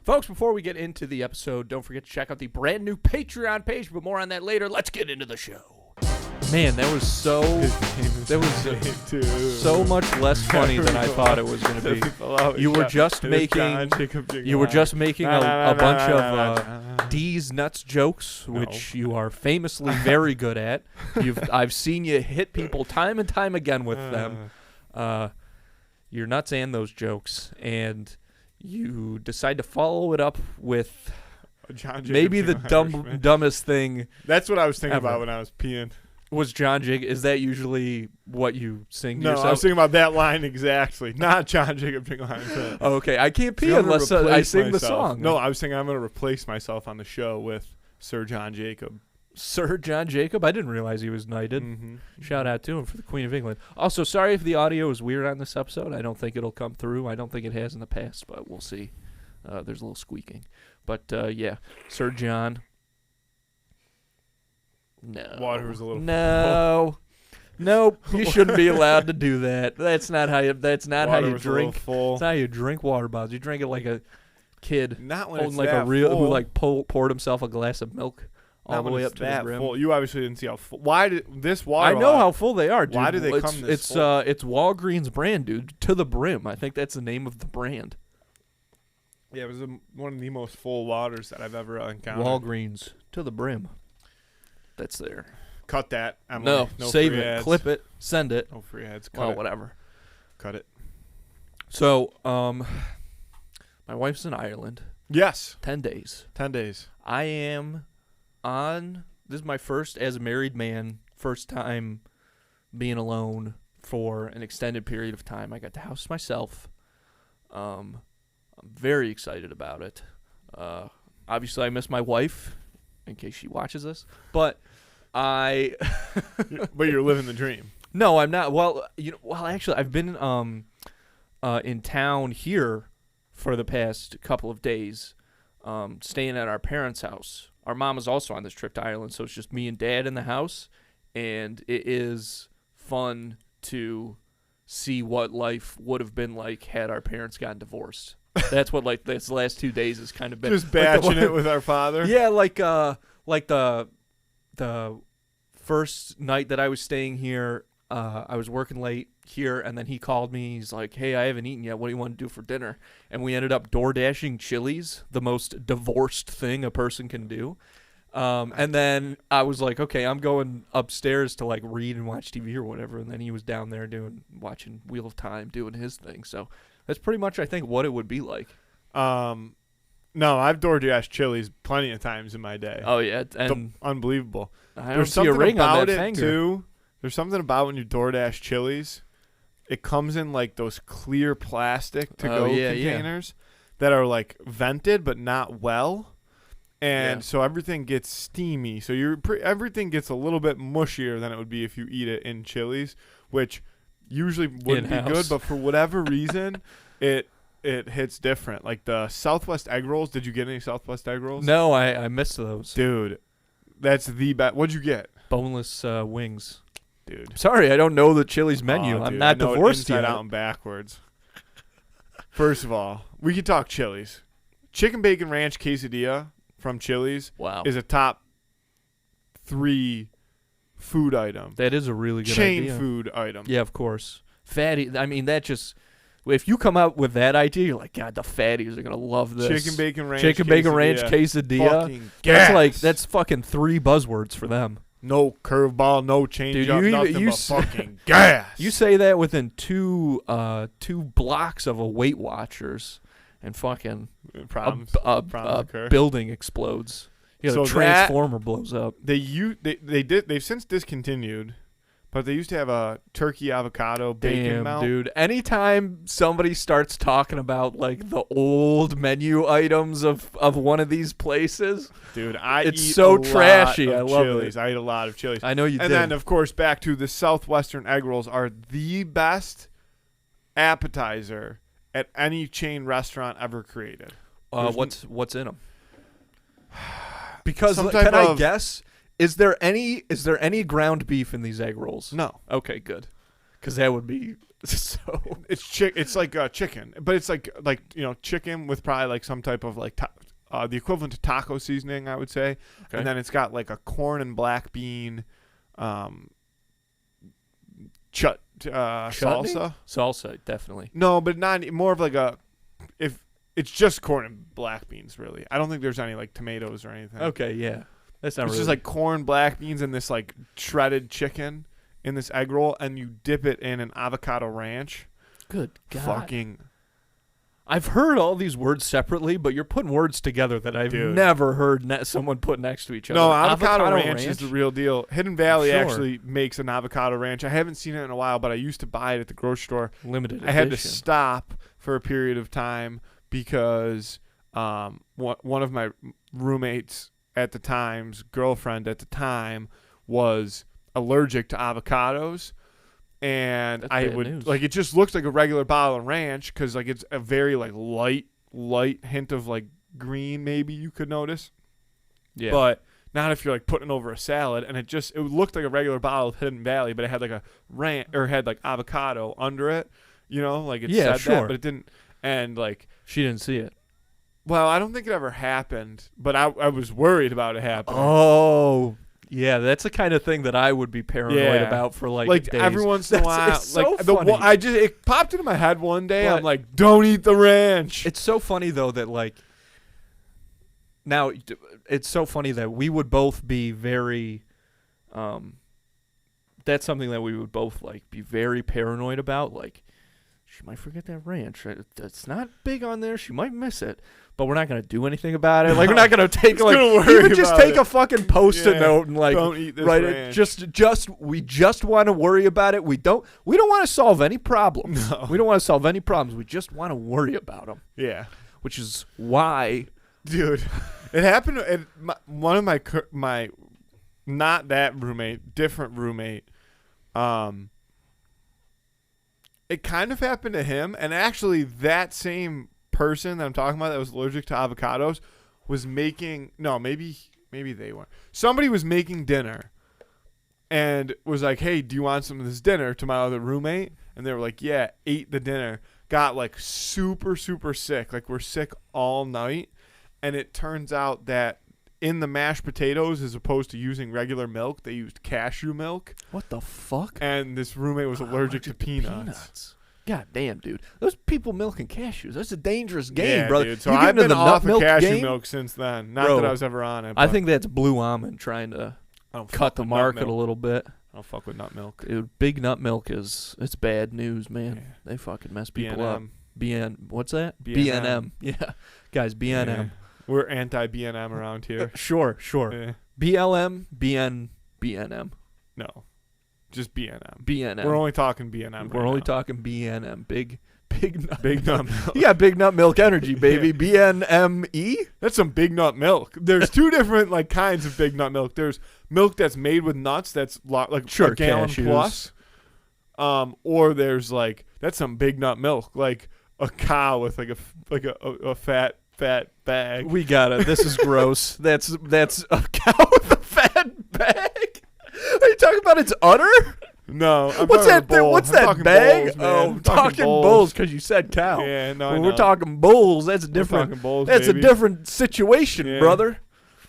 Folks, before we get into the episode, don't forget to check out the brand new Patreon page, but more on that later. Let's get into the show. Man, that was so much less funny than I thought it was going to be. You were just making a bunch of D's nuts jokes, which you are famously very good at. I've seen you hit people time and time again with them. You're nuts and those jokes, and you decide to follow it up with maybe the dumbest thing. That's what I was thinking ever. about when I was peeing. Was John Jacob? Is that usually what you sing to No, yourself? I was thinking about that line exactly, not John Jacob line. Okay, I can't pee unless I sing the song. No, I was thinking I'm going to replace myself on the show with Sir John Jacob. Sir John Jacob? I didn't realize he was knighted. Mm-hmm. Shout out to him for the Queen of England. Also, sorry if the audio is weird on this episode. I don't think it'll come through. I don't think it has in the past, but we'll see. There's a little squeaking. But, yeah, Sir John. No. Water was a little No. Nope. You shouldn't be allowed to do that. That's not how you drink. Full. That's how you drink water bottles. You drink it like a kid. Not when holding it's like that a real full. who like poured himself a glass of milk all Not the when way it's up to the that brim. full. You obviously didn't see how full. Why did this water? I know how full they are, dude. Why do they come this full? It's Walgreens brand, dude. To the brim. I think that's the name of the brand. Yeah, it was one of the most full waters that I've ever encountered. Walgreens to the brim. That's there. Cut that. Emily. No, save free it, ads. clip it, send it. No free ads. Cut Well, it. whatever. Cut it. So, my wife's in Ireland. Yes. 10 days. 10 days. I am on. This is my first, as a married man, first time being alone for an extended period of time. I got the house myself. I'm very excited about it. Obviously, I miss my wife, in case she watches this. But But you're living the dream. No, I'm not. Well, actually, I've been in town here for the past couple of days, staying at our parents' house. Our mom is also on this trip to Ireland, so it's just me and Dad in the house, and it is fun to see what life would have been like had our parents gotten divorced. That's what this last 2 days has kind of been. Just batching it with our father. Yeah, like the first night that I was staying here, I was working late here, and then he called me. He's like, "Hey, I haven't eaten yet. What do you want to do for dinner?" And we ended up door-dashing Chili's, the most divorced thing a person can do. And then I was like, "Okay, I'm going upstairs to read and watch TV or whatever." And then he was down there watching Wheel of Time, doing his thing. So that's pretty much, I think, what it would be like. No, I've door-dashed Chili's plenty of times in my day. Oh yeah, and unbelievable. I don't see a ring on that finger. Too. There's something about when you DoorDash Chili's, it comes in those clear plastic to-go containers that are vented but not well, and so everything gets steamy. So everything gets a little bit mushier than it would be if you eat it in Chili's, which usually wouldn't be good. But for whatever reason, it hits different. Like the Southwest egg rolls. Did you get any Southwest egg rolls? No, I missed those. Dude, that's the best. What'd you get? Boneless wings. Dude. Sorry, I don't know the Chili's menu. Oh, I'm dude, not I know divorced it inside yet. out and backwards. First of all, we can talk Chili's. Chicken Bacon Ranch Quesadilla from Chili's is a top 3 food item. That is a really good chain idea. Food item. Yeah, of course. Fatty. I mean, that just... If you come out with that idea, you're like, God, the fatties are going to love this. Chicken Bacon Ranch Quesadilla. That's fucking 3 buzzwords for them. No curveball, no change up, nothing but fucking gas. You say that within two blocks of a Weight Watchers, and fucking building explodes. Yeah, the transformer blows up. They've since discontinued, but they used to have a turkey avocado bacon melt. Dude. Anytime somebody starts talking about the old menu items of one of these places, dude, it's so trashy. I love Chili's. it. I ate a lot of Chili's. I know you did. And then, of course, back to the Southwestern egg rolls are the best appetizer at any chain restaurant ever created. What's in them? Because I guess? Is there any ground beef in these egg rolls? No. Okay, good. Because that would be So it's like chicken, but it's like chicken with probably like some type of like the equivalent to taco seasoning, I would say. Okay. And then it's got like a corn and black bean salsa. Salsa, definitely. No, but not more of like if it's just corn and black beans, really. I don't think there's any like tomatoes or anything. Okay, yeah. That's not it's really. Just like corn, black beans, and this like shredded chicken in this egg roll, and you dip it in an avocado ranch. Good God. Fucking. I've heard all these words separately, but you're putting words together that I've never heard someone put next to each other. No, avocado ranch is the real deal. Hidden Valley actually makes an avocado ranch. I haven't seen it in a while, but I used to buy it at the grocery store. Limited edition. I had to stop for a period of time because one of my roommates at the time's girlfriend at the time was allergic to avocados. And I would news. Like, it just looks like a regular bottle of ranch because like it's a very like light hint of like green, maybe you could notice. Yeah. But not if you're like putting it over a salad. And it looked like a regular bottle of Hidden Valley, but it had like a ranch or had like avocado under it. Like it said that, but it didn't. And like she didn't see it. Well, I don't think it ever happened, but I was worried about it happening. Oh. Yeah, that's the kind of thing that I would be paranoid about for like days. Every once in a while. It's so funny. It popped into my head one day. I'm like, don't eat the ranch. It's so funny though that like now it's so funny that we would both be very that's something that we would both like be very paranoid about. Like, she might forget that ranch. It's not big on there. She might miss it. But we're not going to do anything about it. Like, we're not going to take, like, even just take a fucking Post-it note and, like, don't eat this write ranch. it. We just want to worry about it. We don't want to solve any problems. No. We don't want to solve any problems. We just want to worry about them. Yeah. Which is why. Dude, it happened at one of my, not that roommate, different roommate, it kind of happened to him. And actually, that same person that I'm talking about that was allergic to avocados was making maybe they weren't. Somebody was making dinner and was like, hey, do you want some of this dinner, to my other roommate? And they were like, yeah. Ate the dinner, got like super super sick, like we're sick all night. And it turns out that in the mashed potatoes, as opposed to using regular milk, they used cashew milk. What the fuck? And this roommate was allergic to peanuts. God damn, dude. Those people milking cashews. That's a dangerous game, brother. Dude. So I've been off of cashew milk since then. Not that I was ever on it. I think that's Blue Almond trying to cut the market a little bit. I don't fuck with nut milk. Dude, big nut milk it's bad news, man. Yeah. They fucking mess people up. What's that? BNM. Yeah. Guys, BNM. Yeah. We're anti-BNM around here. Sure. Yeah. BLM, BNM. No. Just BNM. BNM. We're only talking BNM. We're only talking BNM. Big nut. Big nut milk. You got big nut milk energy, baby. BNME. That's some big nut milk. There's two different like kinds of big nut milk. There's milk that's made with nuts. That's like a gallon plus. Or there's like that's some big nut milk, like a cow with like a fat bag. We got it. This is gross. That's a cow with a fat bag. Are you talking about its udder? No. What's that thing? What's that bag? Bulls, talking bulls because you said cow. Yeah, no. When we're talking bulls, that's a different. Bulls, that's baby. A different situation, brother.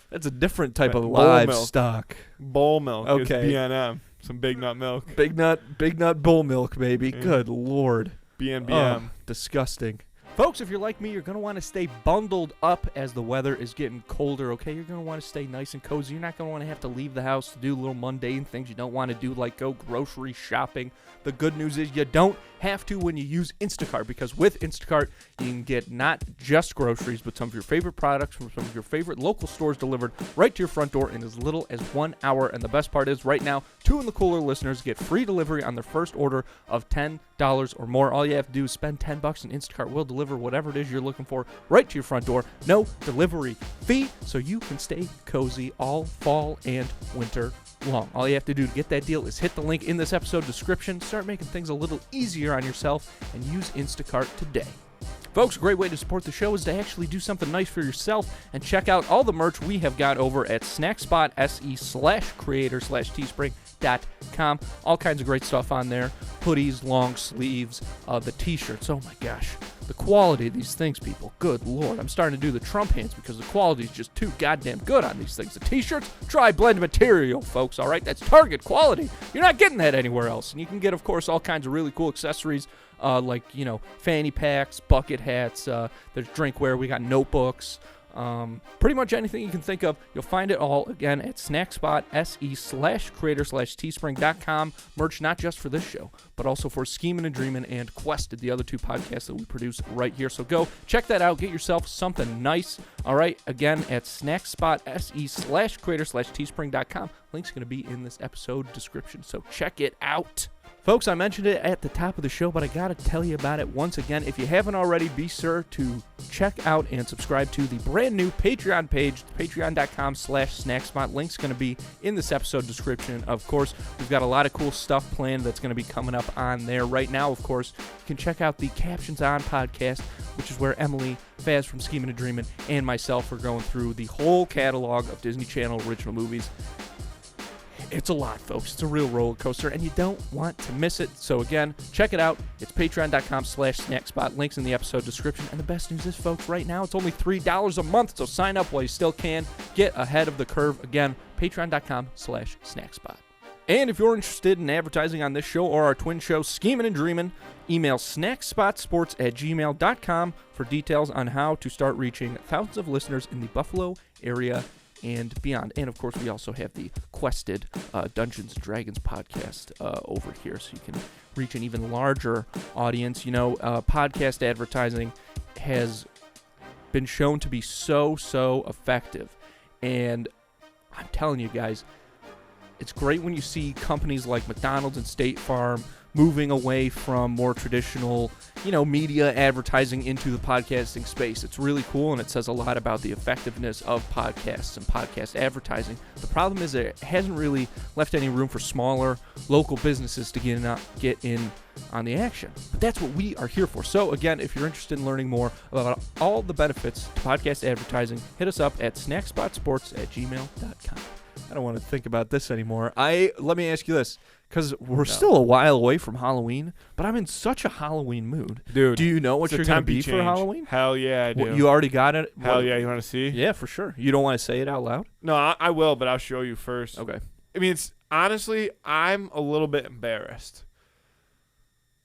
That's a different type of livestock. Bull milk. Okay. Is BNM. Some big nut milk. Big nut bull milk, baby. Yeah. Good Lord. BNBM. Oh, disgusting. Folks, if you're like me, you're going to want to stay bundled up as the weather is getting colder, okay? You're going to want to stay nice and cozy. You're not going to want to have to leave the house to do little mundane things you don't want to do, like go grocery shopping. The good news is you don't have to when you use Instacart, because with Instacart, you can get not just groceries, but some of your favorite products from some of your favorite local stores delivered right to your front door in as little as 1 hour. And the best part is, right now, 2 in the Cooler listeners get free delivery on their first order of $10 or more. All you have to do is spend $10 and Instacart will deliver whatever it is you're looking for right to your front door. No delivery fee, so you can stay cozy all fall and winter long. All you have to do to get that deal is hit the link in this episode description, start making things a little easier on yourself, and use Instacart today. Folks, a great way to support the show is to actually do something nice for yourself and check out all the merch we have got over at snackspot.se/creator/teespring.com. All kinds of great stuff on there. Hoodies, long sleeves, the t-shirts. Oh my gosh. The quality of these things, people. Good Lord. I'm starting to do the Trump hands because the quality is just too goddamn good on these things. The t-shirts, try blend material, folks, all right? That's Target quality. You're not getting that anywhere else. And you can get, of course, all kinds of really cool accessories like, fanny packs, bucket hats. There's drinkware. We got notebooks. Pretty much anything you can think of. You'll find it all, again, at snackspot.se/creator/teespring.com. Merch not just for this show, but also for Schemin' and Dreamin' and Quested, the other two podcasts that we produce right here. So go check that out. Get yourself something nice. All right, again, at snackspot.se/creator/teespring.com. Link's going to be in this episode description, so check it out. Folks, I mentioned it at the top of the show, but I got to tell you about it once again. If you haven't already, be sure to check out and subscribe to the brand new Patreon page, patreon.com/snackspot. Link's going to be in this episode description. Of course, we've got a lot of cool stuff planned that's going to be coming up on there. Right now, of course, you can check out the Captions On podcast, which is where Emily, Faz from Schemin' and Dreamin', and myself are going through the whole catalog of Disney Channel original movies. It's a lot, folks. It's a real roller coaster, and you don't want to miss it. So, again, check it out. It's patreon.com/snackspot. Links in the episode description. And the best news is, folks, right now it's only $3 a month, so sign up while you still can. Get ahead of the curve. Again, patreon.com/snackspot. And if you're interested in advertising on this show or our twin show, Schemin' and Dreamin', email snackspotsports@gmail.com for details on how to start reaching thousands of listeners in the Buffalo area and beyond. And, of course, we also have the Quested Dungeons & Dragons podcast over here, so you can reach an even larger audience. Podcast advertising has been shown to be so effective. And I'm telling you guys, it's great when you see companies like McDonald's and State Farm moving away from more traditional, media advertising into the podcasting space. It's really cool, and it says a lot about the effectiveness of podcasts and podcast advertising. The problem is that it hasn't really left any room for smaller local businesses to get in on the action. But that's what we are here for. So again, if you're interested in learning more about all the benefits to podcast advertising, hit us up at snackspotsports@gmail.com. I don't want to think about this anymore. Let me ask you this, because we're still a while away from Halloween, but I'm in such a Halloween mood. Dude, do you know what you're going to be for Halloween? Hell yeah, I do. You already got it? Hell yeah, you want to see? Yeah, for sure. You don't want to say it out loud? No, I will, but I'll show you first. Okay. I mean, honestly, I'm a little bit embarrassed.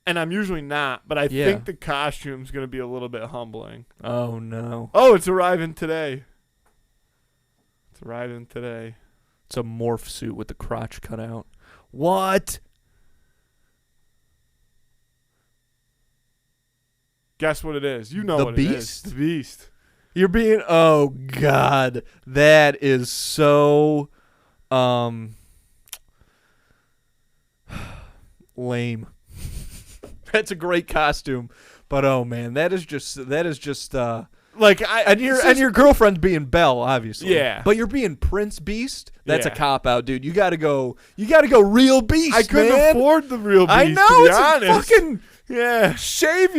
And I'm usually not, but I think the costume's going to be a little bit humbling. Oh, no. Oh, it's arriving today. It's a morph suit with the crotch cut out. What? Guess what it is? You know what it is. The Beast. You're being... Oh, God. That is so... lame. That's a great costume. But, oh, man, that is just... Like and your girlfriend's being Belle, obviously. Yeah. But you're being Prince Beast. That's a cop out, dude. You gotta go real Beast. I couldn't afford the real Beast. I know. To be it's honest. Fucking shave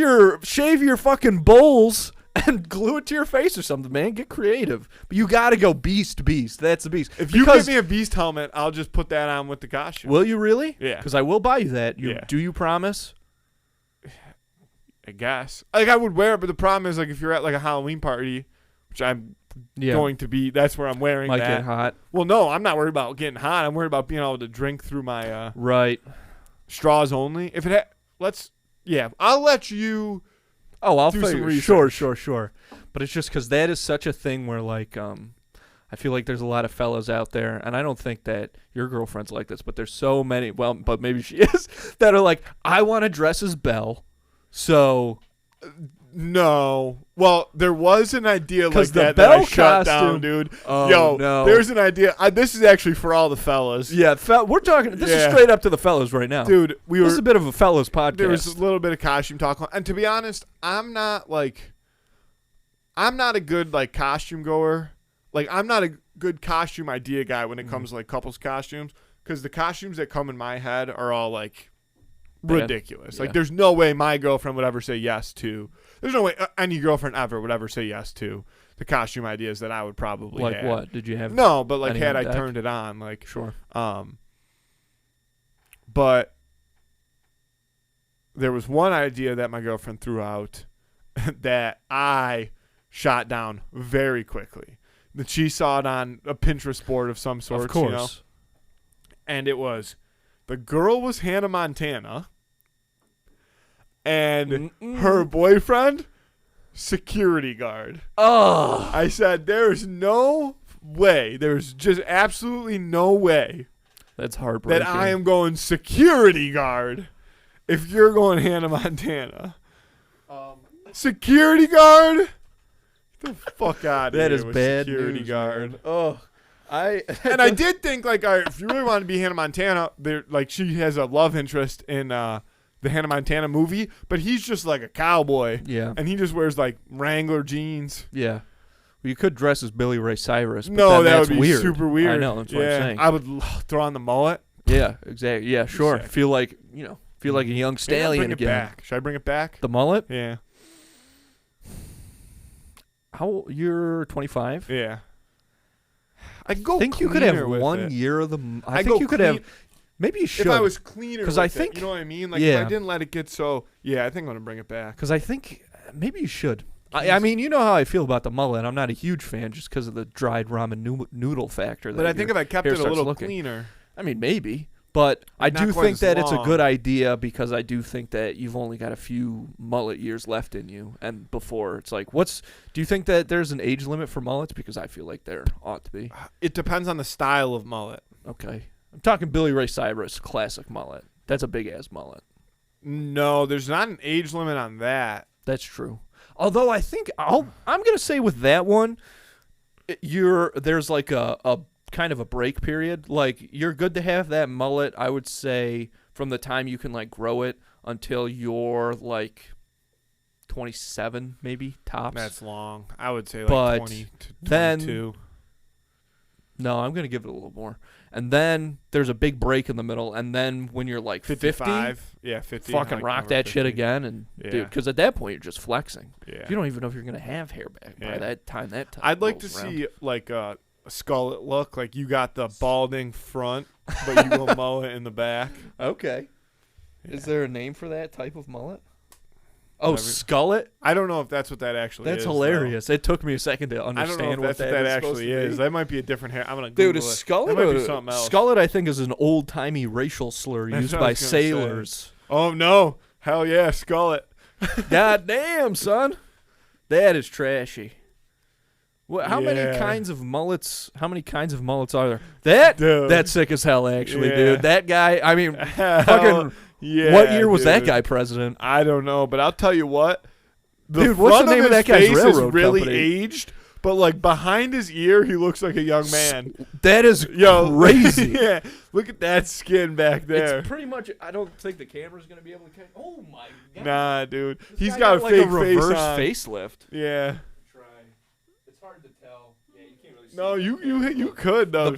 your fucking bowls and glue it to your face or something, man. Get creative. But you gotta go Beast. That's the Beast. If you give me a Beast helmet, I'll just put that on with the costume. Will you really? Yeah. Because I will buy you that. Do you promise? I guess. I would wear it, but the problem is, if you're at, a Halloween party, which I'm going to be, that's where I'm wearing Might that. get hot. Well, no, I'm not worried about getting hot. I'm worried about being able to drink through my straws only. If it I'll let you I'll do figure. some research. Sure. But it's just because that is such a thing where, I feel like there's a lot of fellas out there, and I don't think that your girlfriend's like this, but there's so many, well, but maybe she is, that are like, I want to dress as Belle. So, no. Well, there was an idea like that I shut down, dude. Oh, no. There's an idea. This is actually for all the fellas. Yeah, we're talking. This is straight up to the fellas right now, dude. This is a bit of a fellas podcast. There was a little bit of costume talk, and to be honest, I'm not a good costume goer. I'm not a good costume idea guy when it comes to couples costumes, because the costumes that come in my head are all ridiculous. Yeah. Like, there's no way my girlfriend would ever say yes to. There's no way any girlfriend ever would ever say yes to the costume ideas that I would probably like have. what did you have? No, but like any had on I deck? turned it on, like Sure. But there was one idea that my girlfriend threw out that I shot down very quickly. That she saw it on a Pinterest board of some sort. Of course. You know? And it was, the girl was Hannah Montana, and her boyfriend, security guard. Oh, I said, there's no way, there's just absolutely no way that's heartbreaking. that I am going security guard if you're going Hannah Montana. Security guard? Get the fuck out of here. That is with bad security news, guard. man. Oh, And I did think, like, all right, if you really want to be Hannah Montana, like, she has a love interest in the Hannah Montana movie, but he's just like a cowboy. Yeah. And he just wears, like, Wrangler jeans. Yeah. Well, you could dress as Billy Ray Cyrus. But No, then that that's would be weird. super weird. I know. That's what I'm saying. I would throw on the mullet. Yeah, exactly. Yeah, sure. Sick. Feel like a young stallion Bring it again. back. Should I bring it back? The mullet? Yeah. You're 25? Yeah. I go. I think you could have with 1 it. year of the. I go think you could clean- have. Maybe you should. If I was cleaner, 'Cause with I it, think- you know what I mean. Like, yeah. if I didn't let it get so. Yeah, I think I'm gonna bring it back. Because I think maybe you should. I mean, you know how I feel about the mullet. I'm not a huge fan just because of the dried ramen noodle factor. But I think if I kept hair it a starts little looking. cleaner. I mean, maybe. But I Not do quite think as that it's a long. good idea because I do think that you've only got a few mullet years left in you. And before, it's like, do you think that there's an age limit for mullets? Because I feel like there ought to be. It depends on the style of mullet. Okay. I'm talking Billy Ray Cyrus, classic mullet. That's a big-ass mullet. No, there's not an age limit on that. That's true. Although I think I'm going to say with that one, there's like a kind of a break period. Like, you're good to have that mullet, I would say, from the time you can, like, grow it until you're, like, 27, maybe, tops. That's long. I would say like But 20 to then- 22. No, I'm going to give it a little more. And then there's a big break in the middle. And then when you're, like, 50, 55. Yeah, 50. fucking like rock number that shit 50. again. And, Yeah. dude, because at that point, you're just flexing. Yeah. You don't even know if you're going to have hair back by Yeah. that time. I'd like to rolls around. see like a skullet look. Like, you got the balding front, but you go mullet in the back. Okay. Yeah. Is there a name for that type of mullet? Oh, Whatever. skullet? I don't know if that's what that actually That's is. though. hilarious. It took me a second to I don't understand know if what that's what that is actually supposed to is. be. That might be a different hair. I'm gonna Dude, Google is it. skullet That might be something else. Skullet, I think, is an old-timey racial slur That's used what I by was gonna say. sailors. Oh no! Hell yeah, skullet. God damn, son. That is trashy. How many Yeah. kinds of mullets? How many kinds of mullets are there? Dude. That's sick as hell, actually, Yeah. dude. That guy. I mean, Hell fucking. yeah. What year was that dude. guy president? I don't know, but I'll tell you what. The Dude, what's the front name of his that guy's face railroad is really company? aged, but like behind his ear, he looks like a young man. That is Yo, crazy. Yeah, look at that skin back there. It's pretty much. I don't think the camera's gonna be able to catch. Oh my god! Nah, dude, This he's guy got a like fake reverse face on. facelift. Yeah. Try. It's hard to tell. Yeah, you can't really see. No, you could though. the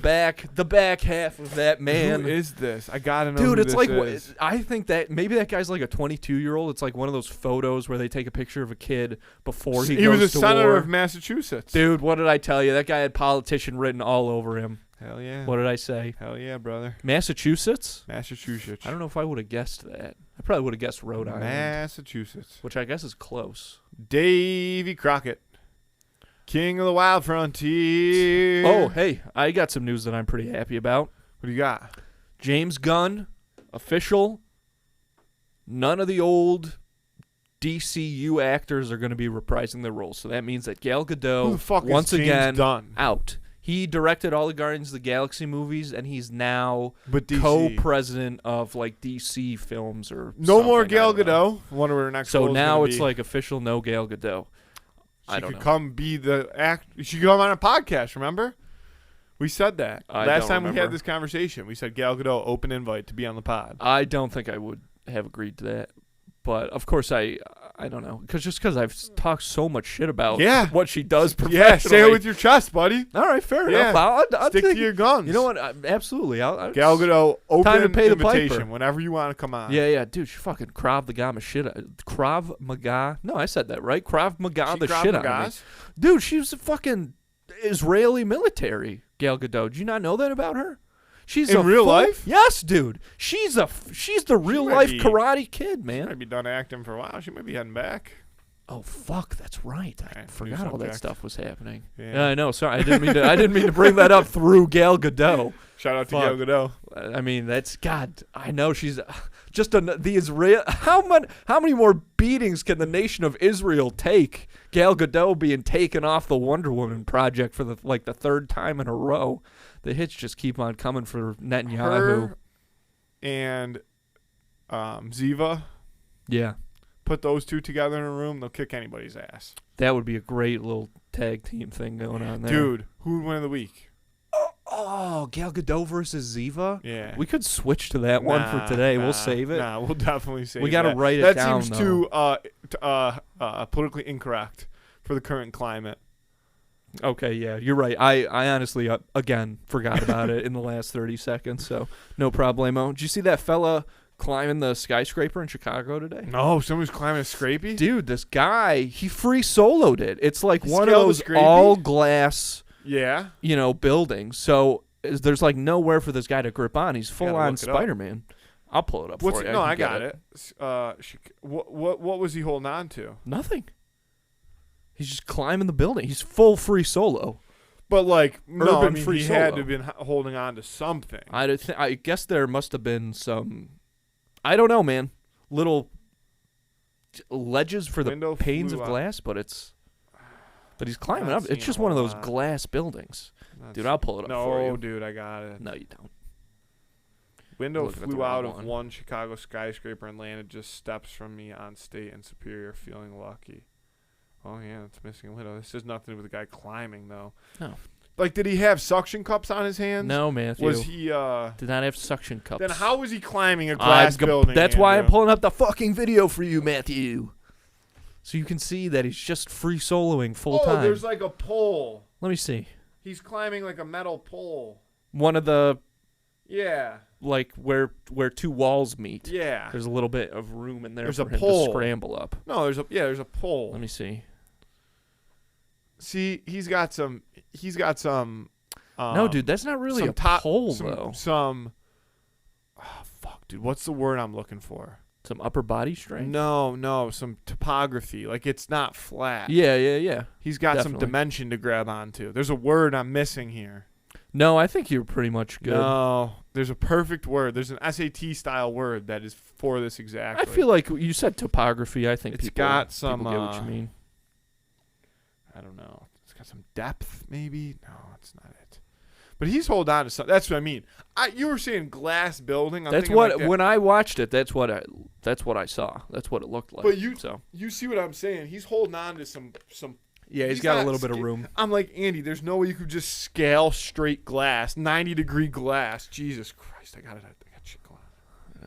back half of that man. Who is this? I gotta know. Dude, who it's this like is. I think that maybe that guy's like a 22-year-old. It's like one of those photos where they take a picture of a kid before he goes was a to senator war. of Massachusetts. Dude, what did I tell you? That guy had politician written all over him. Hell yeah. What did I say? Hell yeah, brother. Massachusetts? Massachusetts. I don't know if I would have guessed that. I probably would have guessed Rhode Island, Massachusetts. which I guess is close. Davy Crockett, king of the wild frontier. Oh, hey, I got some news that I'm pretty happy about. What do you got? James Gunn, official. None of the old DCU actors are going to be reprising their roles. So that means that Gal Who Gadot, the fuck once is James again, Gunn? out. He directed all the Guardians of the Galaxy movies, and he's now But DC. co-president of like DC films or No more something, I Gal don't know. Gadot. Wonder where her next So role is now gonna it's be. like official no Gal Gadot. She I don't could know. come be the act. She could come on a podcast. Remember? We said that I last don't time we remember. had this conversation. We said Gal Gadot open invite to be on the pod. I don't think I would have agreed to that, but of course I I don't know, because I've talked so much shit about what she does professionally. Yeah, say it with your chest, buddy. All right, fair enough. I'll stick to your guns. You know what? Absolutely. I'll Gal Gadot, open time to pay the invitation piper. whenever you want to come on. Yeah, dude, she fucking Krav Maga. No, I said that right. Krav Maga the Krav shit out of me. Dude, she was a fucking Israeli military. Gal Gadot. Did you not know that about her? She's in real life? Yes, dude. She's the real life Karate Kid, man. She might be done acting for a while. She might be heading back. Oh fuck, that's right. I forgot all that stuff was happening. Yeah, I know. Sorry, I didn't mean to bring that up through Gal Gadot. Shout out to Gal Gadot. I mean, that's God. I know she's just the Israel. How many more beatings can the nation of Israel take? Gal Gadot being taken off the Wonder Woman project for the third time in a row. The hits just keep on coming for Netanyahu. Her and Ziva. Yeah. Put those two together in a room, they'll kick anybody's ass. That would be a great little tag team thing going on there. Dude, who would win of the week? Oh, Gal Gadot versus Ziva? Yeah. We could switch to that one for today. We'll save it. Nah, we'll definitely save it. We got to write it down, That seems too politically incorrect for the current climate. Okay, yeah, you're right. I honestly, again, forgot about it in the last 30 seconds, so no problemo. Did you see that fella climbing the skyscraper in Chicago today? No, someone was climbing a scrapey? Dude, this guy, he free soloed it. It's like one of those all glass, buildings. So there's like nowhere for this guy to grip on. He's full on Spider-Man. I'll pull it up for you. No, I got it. What was he holding on to? Nothing. He's just climbing the building. He's full free solo. But like, no, I mean, free he solo. had to have been holding on to something. I guess there must have been some, I don't know, man, little ledges for the panes of glass, but he's climbing up. It's just one of those glass buildings. Dude, I'll pull it up for you. No, dude, I got it. No, you don't. Window flew out of one Chicago skyscraper and landed just steps from me on State and Superior, feeling lucky. Oh, yeah, it's missing a window. This has nothing to do with the guy climbing, though. No. Like, did he have suction cups on his hands? No, Matthew. Was he, did not have suction cups. Then how was he climbing a glass building, That's why I'm pulling up the fucking video for you, Matthew. So you can see that he's just free soloing full time. Oh, there's like a pole. Let me see. He's climbing like a metal pole. One of the... Yeah. Like where two walls meet. Yeah. There's a little bit of room in there there's for him pole. to scramble up. No, there's a pole. Let me see. See, he's got some. No, dude, that's not really a pole though. Oh fuck, dude, what's the word I'm looking for? Some upper body strength? No, some topography. Like it's not flat. Yeah. He's got some dimension to grab onto. There's a word I'm missing here. No, I think you're pretty much good. No, there's a perfect word. There's an SAT style word that is for this exactly. I feel like you said topography. I think it's got some. People get what you mean. I don't know. It's got some depth, maybe. No, it's not it. But he's holding on to something. That's what I mean. You were saying glass building. That's what when I watched it. That's what I saw. That's what it looked like. But you see what I'm saying? He's holding on to some. Yeah, he's got a little bit of room. I'm like, Andy, there's no way you could just scale straight glass, 90-degree glass. Jesus Christ, I got shit going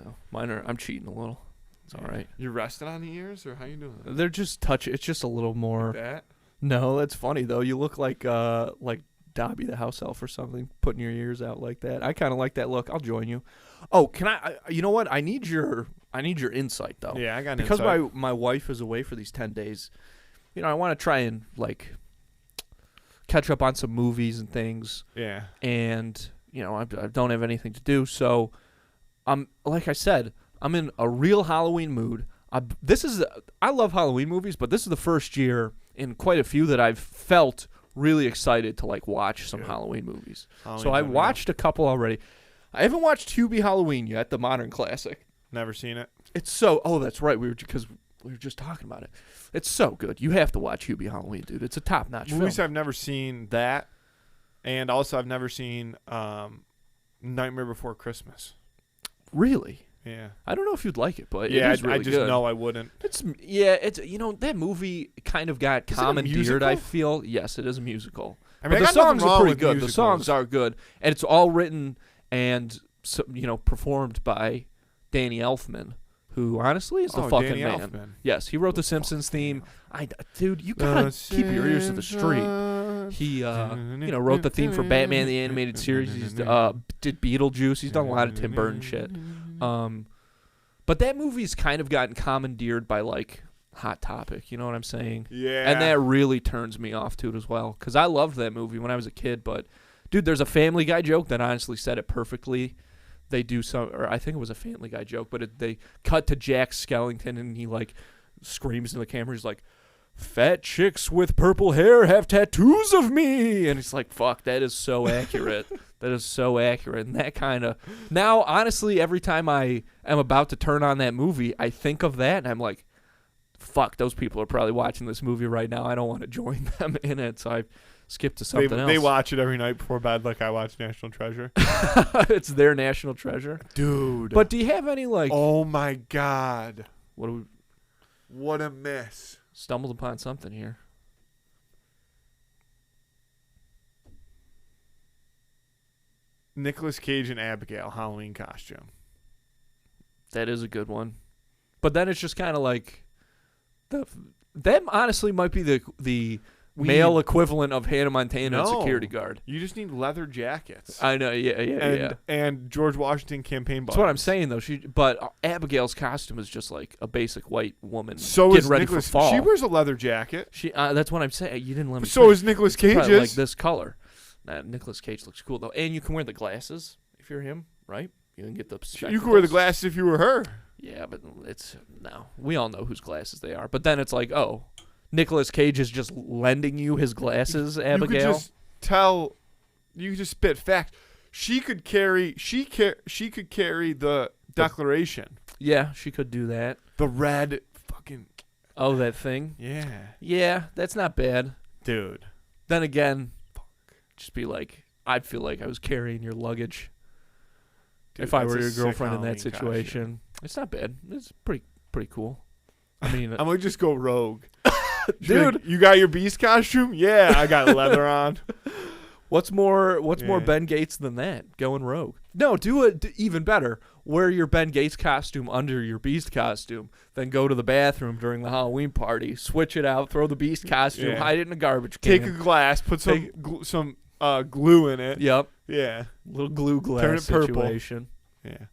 on. Mine I'm cheating a little. It's all right. You're resting on the ears, or how you doing? They're just it's just a little more. Like that? No, that's funny though. You look like Dobby the house elf or something, putting your ears out like that. I kind of like that look. I'll join you. Oh, can I? You know what? I need your insight though. Yeah, I got because insight. my wife is away for these 10 days. I want to try and catch up on some movies and things. Yeah. And I don't have anything to do, so like I said, I'm in a real Halloween mood. I love Halloween movies, but this is the first year in quite a few that I've felt really excited to watch some Halloween movies. So I watched a couple already. I haven't watched Hubie Halloween yet, the modern classic. Never seen it. It's so. Oh, that's right. We were just talking about it. It's so good. You have to watch Hubie Halloween, dude. It's a top-notch film. Movies I've never seen that, and also I've never seen Nightmare Before Christmas. Really? Yeah. I don't know if you'd like it, but yeah, it is really I just good. know I wouldn't. It's that movie kind of got commandeered. I feel yes, it is a musical. I mean, but the songs are pretty good. Musicals. The songs are good, and it's all written and performed by Danny Elfman, who honestly is the fucking Danny man. Elfman. Yes, he wrote the Simpsons theme. Dude, you gotta keep your ears to the street. He, wrote the theme for Batman the Animated Series. He did Beetlejuice. He's done a lot of Tim Burton shit. But that movie's kind of gotten commandeered by like Hot Topic. You know what I'm saying? Yeah. And that really turns me off to it as well, because I loved that movie when I was a kid. But dude, there's a Family Guy joke that honestly said it perfectly. They do some, or I think it was a Family Guy joke, but they cut to Jack Skellington and he like screams into the camera. He's like, "Fat chicks with purple hair have tattoos of me," and it's like, fuck, that is so accurate. That is so accurate. And that kind of, now honestly, every time I am about to turn on that movie, I think of that and I'm like, fuck, those people are probably watching this movie right now. I don't want to join them in it, so I skip to something else. They watch it every night before bed, like I watch National Treasure. It's their National Treasure, dude. But do you have any like? Oh my god! What a miss! Stumbled upon something here. Nicolas Cage and Abigail Halloween costume. That is a good one, but then it's just kind of like that honestly might be the male equivalent of Hannah Montana and security guard. You just need leather jackets. I know, yeah. And George Washington campaign buttons. That's what I'm saying, though. But Abigail's costume is just like a basic white woman so getting ready for fall. She wears a leather jacket. That's what I'm saying. You didn't let me. So is Nicolas Cage's. Like this color. Nicolas Cage looks cool, though. And you can wear the glasses if you're him, right? You can get the spectacles. You can wear the glasses if you were her. Yeah, but we all know whose glasses they are. But then it's like, oh, Nicolas Cage is just lending you his glasses, Abigail. You could just tell. You could just spit facts. She could carry. She could carry the Declaration. Yeah, she could do that. The red fucking. Oh, that thing. Yeah. Yeah, that's not bad, dude. Then again, just be like, I'd feel like I was carrying your luggage. Dude, if I were your girlfriend in that situation. Costume. It's not bad. It's pretty cool. I mean, I'm gonna just go rogue. Dude, you got your Beast costume? Yeah, I got leather on. What's more Ben Gates than that? Going rogue. No, do it even better. Wear your Ben Gates costume under your Beast costume, then go to the bathroom during the Halloween party, switch it out, throw the Beast costume, hide it in a garbage can. Take a glass, put some glue in it. Yep. Yeah. Little glue glass Turn it purple. situation. Yeah.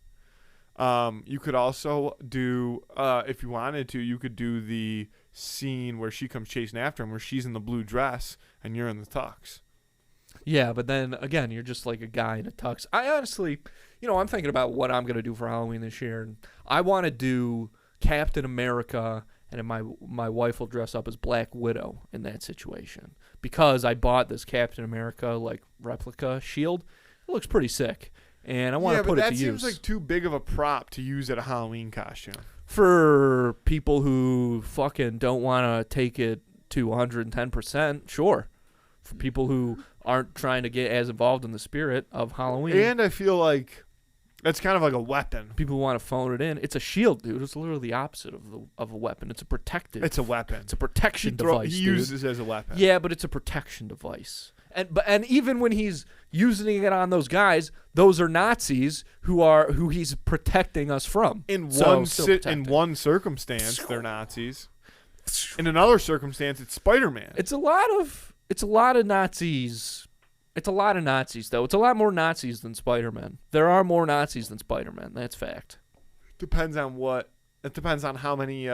You could also do, if you wanted to, you could do the scene where she comes chasing after him, where she's in the blue dress and you're in the tux. Yeah, but then again, you're just like a guy in a tux. I honestly, I'm thinking about what I'm gonna do for Halloween this year, and I want to do Captain America, and then my wife will dress up as Black Widow in that situation because I bought this Captain America like replica shield. It looks pretty sick. And I want to put it to use. Yeah, but that seems like too big of a prop to use at a Halloween costume. For people who fucking don't want to take it to 110%, sure. For people who aren't trying to get as involved in the spirit of Halloween. And I feel like that's kind of like a weapon. People who want to phone it in. It's a shield, dude. It's literally the opposite of a weapon. It's a protective. It's a weapon. It's a protection device. He uses it as a weapon. Yeah, but it's a protection device. And even when he's using it on those guys, those are Nazis who he's protecting us from. In one circumstance, they're Nazis. In another circumstance, it's Spider-Man. It's a lot of Nazis. It's a lot of Nazis, though. It's a lot more Nazis than Spider-Man. There are more Nazis than Spider-Man. That's fact. Depends on what. It depends on how many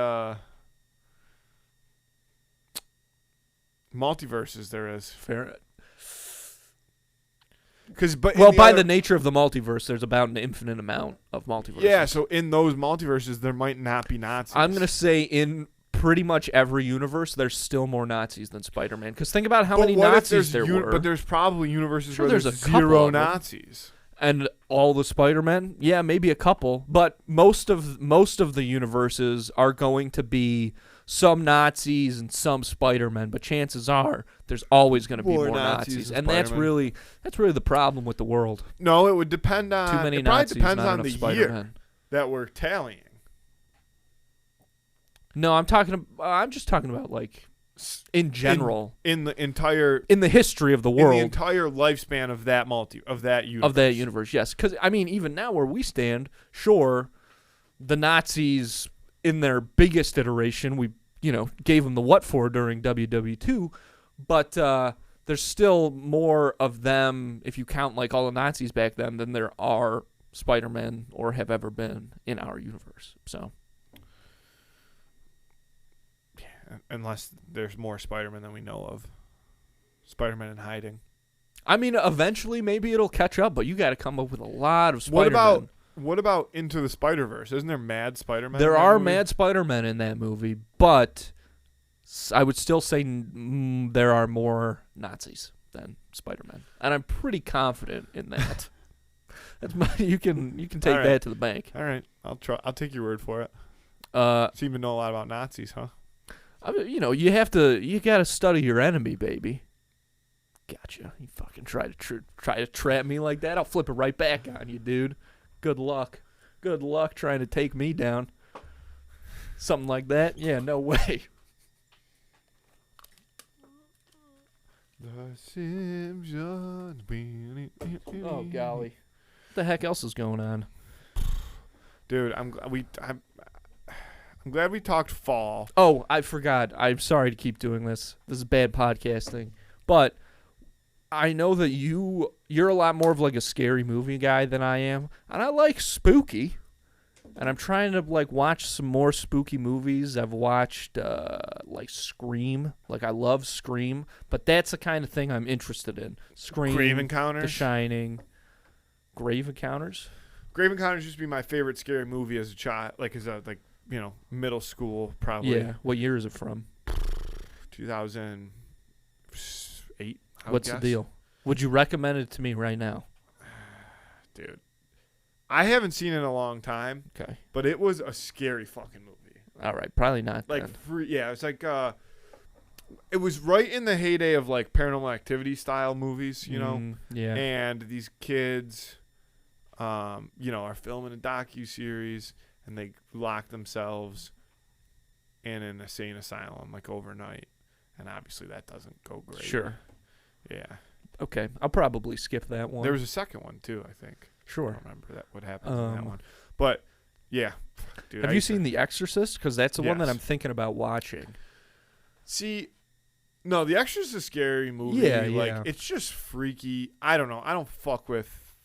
multiverses there is. Fair. By the nature of the multiverse, there's about an infinite amount of multiverses. Yeah, so in those multiverses, there might not be Nazis. I'm going to say in pretty much every universe, there's still more Nazis than Spider-Man. Because think about how many Nazis there were. But there's probably universes where there's zero Nazis. And all the Spider-Men? Yeah, maybe a couple. But most of the universes are going to be some Nazis and some Spider-Men, but chances are there's always going to be more Nazis. And that's really the problem with the world. No, it would depend on too many Nazis, probably depends not on the Spider-Man. year that we're tallying. No, I'm just talking about like in general in the history of the world, in the entire lifespan of that universe. Yes, because I mean, even now where we stand, sure, the Nazis in their biggest iteration, we gave them the what for during WW2, but there's still more of them if you count like all the Nazis back then than there are Spider-Man or have ever been in our universe. So, yeah, unless there's more Spider-Man than we know of. Spider-Man in hiding. I mean, eventually maybe it'll catch up, but you got to come up with a lot of Spider-Man. What about Into the Spider-Verse? Isn't there mad Spider-Man? There are mad Spider-Man in that movie, but I would still say there are more Nazis than Spider-Man, and I'm pretty confident in that. You can take right. that to the bank. All right, I'll take your word for it. So you even know a lot about Nazis, huh? I mean, you got to study your enemy, baby. Gotcha. You fucking try to trap me like that, I'll flip it right back on you, dude. Good luck. Good luck trying to take me down. Something like that? Yeah, no way. The Simpsons. Oh golly. What the heck else is going on? Dude, I'm glad we talked fall. Oh, I forgot. I'm sorry to keep doing this. This is bad podcasting. But I know that you're a lot more of like a scary movie guy than I am, and I like spooky. And I'm trying to like watch some more spooky movies. I've watched like Scream. Like I love Scream, but that's the kind of thing I'm interested in. Scream, Grave Encounters, The Shining, Grave Encounters. Grave Encounters used to be my favorite scary movie as a child, like middle school probably. Yeah. What year is it from? 2008. What's the deal? Would you recommend it to me right now? Dude, I haven't seen it in a long time. Okay. But it was a scary fucking movie. All right, probably not. Like, then. it's like it was right in the heyday of like Paranormal Activity style movies, Yeah. And these kids, are filming a docuseries and they lock themselves in an insane asylum like overnight, and obviously that doesn't go great. Sure. Yeah. Okay, I'll probably skip that one. There was a second one too, I think. Sure. I don't remember what happened in that one, but yeah. Dude, have you seen The Exorcist? Because that's the one that Yes. I'm thinking about watching. See, no, The Exorcist is a scary movie. Yeah. It's just freaky. I don't know. I don't fuck with.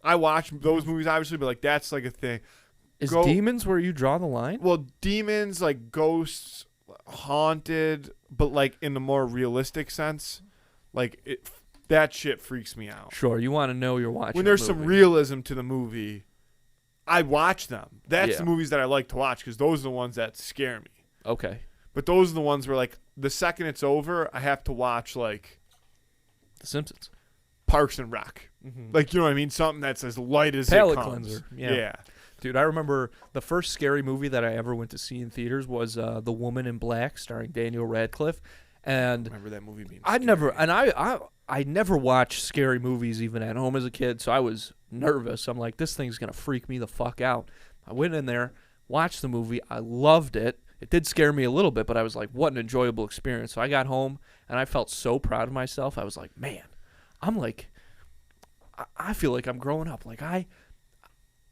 I watch those movies obviously, but like that's like a thing. Is demons where you draw the line? Well, demons, like ghosts, haunted, but like in the more realistic sense, like that shit freaks me out. Sure, you want to know you're watching. When there's some realism to the movie, I watch them. That's the movies that I like to watch because those are the ones that scare me. Okay. But those are the ones where like the second it's over, I have to watch like The Simpsons, Parks and Rec. Mm-hmm. Like, you know what I mean? Something that's as light as palate it comes. cleanser. Yeah. Dude, I remember the first scary movie that I ever went to see in theaters was The Woman in Black, starring Daniel Radcliffe. And I remember that movie being I never watched scary movies even at home as a kid, so I was nervous. I'm like, this thing's gonna freak me the fuck out. I went in there, watched the movie, I loved it. It did scare me a little bit, but I was like, what an enjoyable experience. So I got home and I felt so proud of myself. I was like, man, I feel like I'm growing up. Like I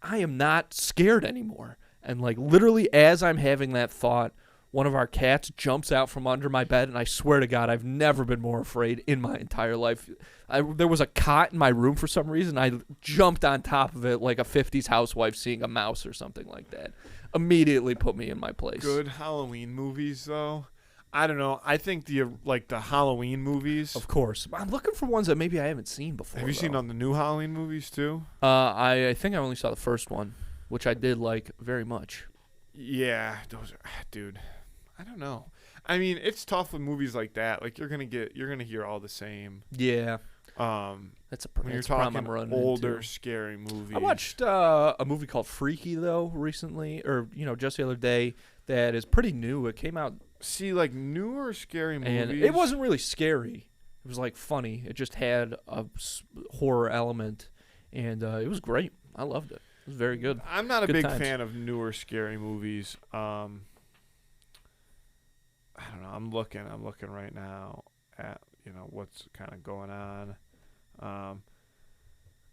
am not scared anymore. And like literally as I'm having that thought, one of our cats jumps out from under my bed, and I swear to God, I've never been more afraid in my entire life. There was a cot in my room for some reason. I jumped on top of it like a 50s housewife seeing a mouse or something like that. Immediately put me in my place. Good Halloween movies, though. I don't know. I think the Halloween movies. Of course. I'm looking for ones that maybe I haven't seen before. Have you seen on the new Halloween movies, too? I think I only saw the first one, which I did like very much. Yeah, those are, dude. I don't know. I mean, it's tough with movies like that. Like you're gonna hear all the same. Yeah. That's when you're talking older, scary movies. I watched a movie called Freaky though recently, or just the other day. That is pretty new. It came out. See, like newer scary movies. And it wasn't really scary. It was like funny. It just had a horror element, and it was great. I loved it. It was very good. I'm not a big fan of newer scary movies. I don't know. I'm looking right now at what's kind of going on.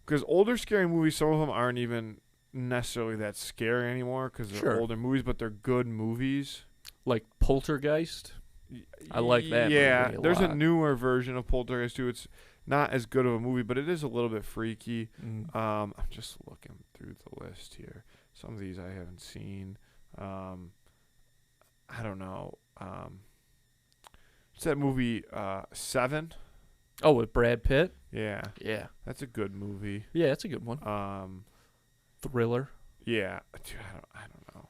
Because older scary movies, some of them aren't even necessarily that scary anymore because they're older movies, but they're good movies. Like Poltergeist. I like that. Yeah, movie there's lot. a newer version of Poltergeist too. It's not as good of a movie, but it is a little bit freaky. I'm just looking through the list here. Some of these I haven't seen. I don't know. It's that movie Seven. Oh, with Brad Pitt? Yeah. Yeah. That's a good movie. Yeah, that's a good one. Thriller. Yeah. Dude, I don't know.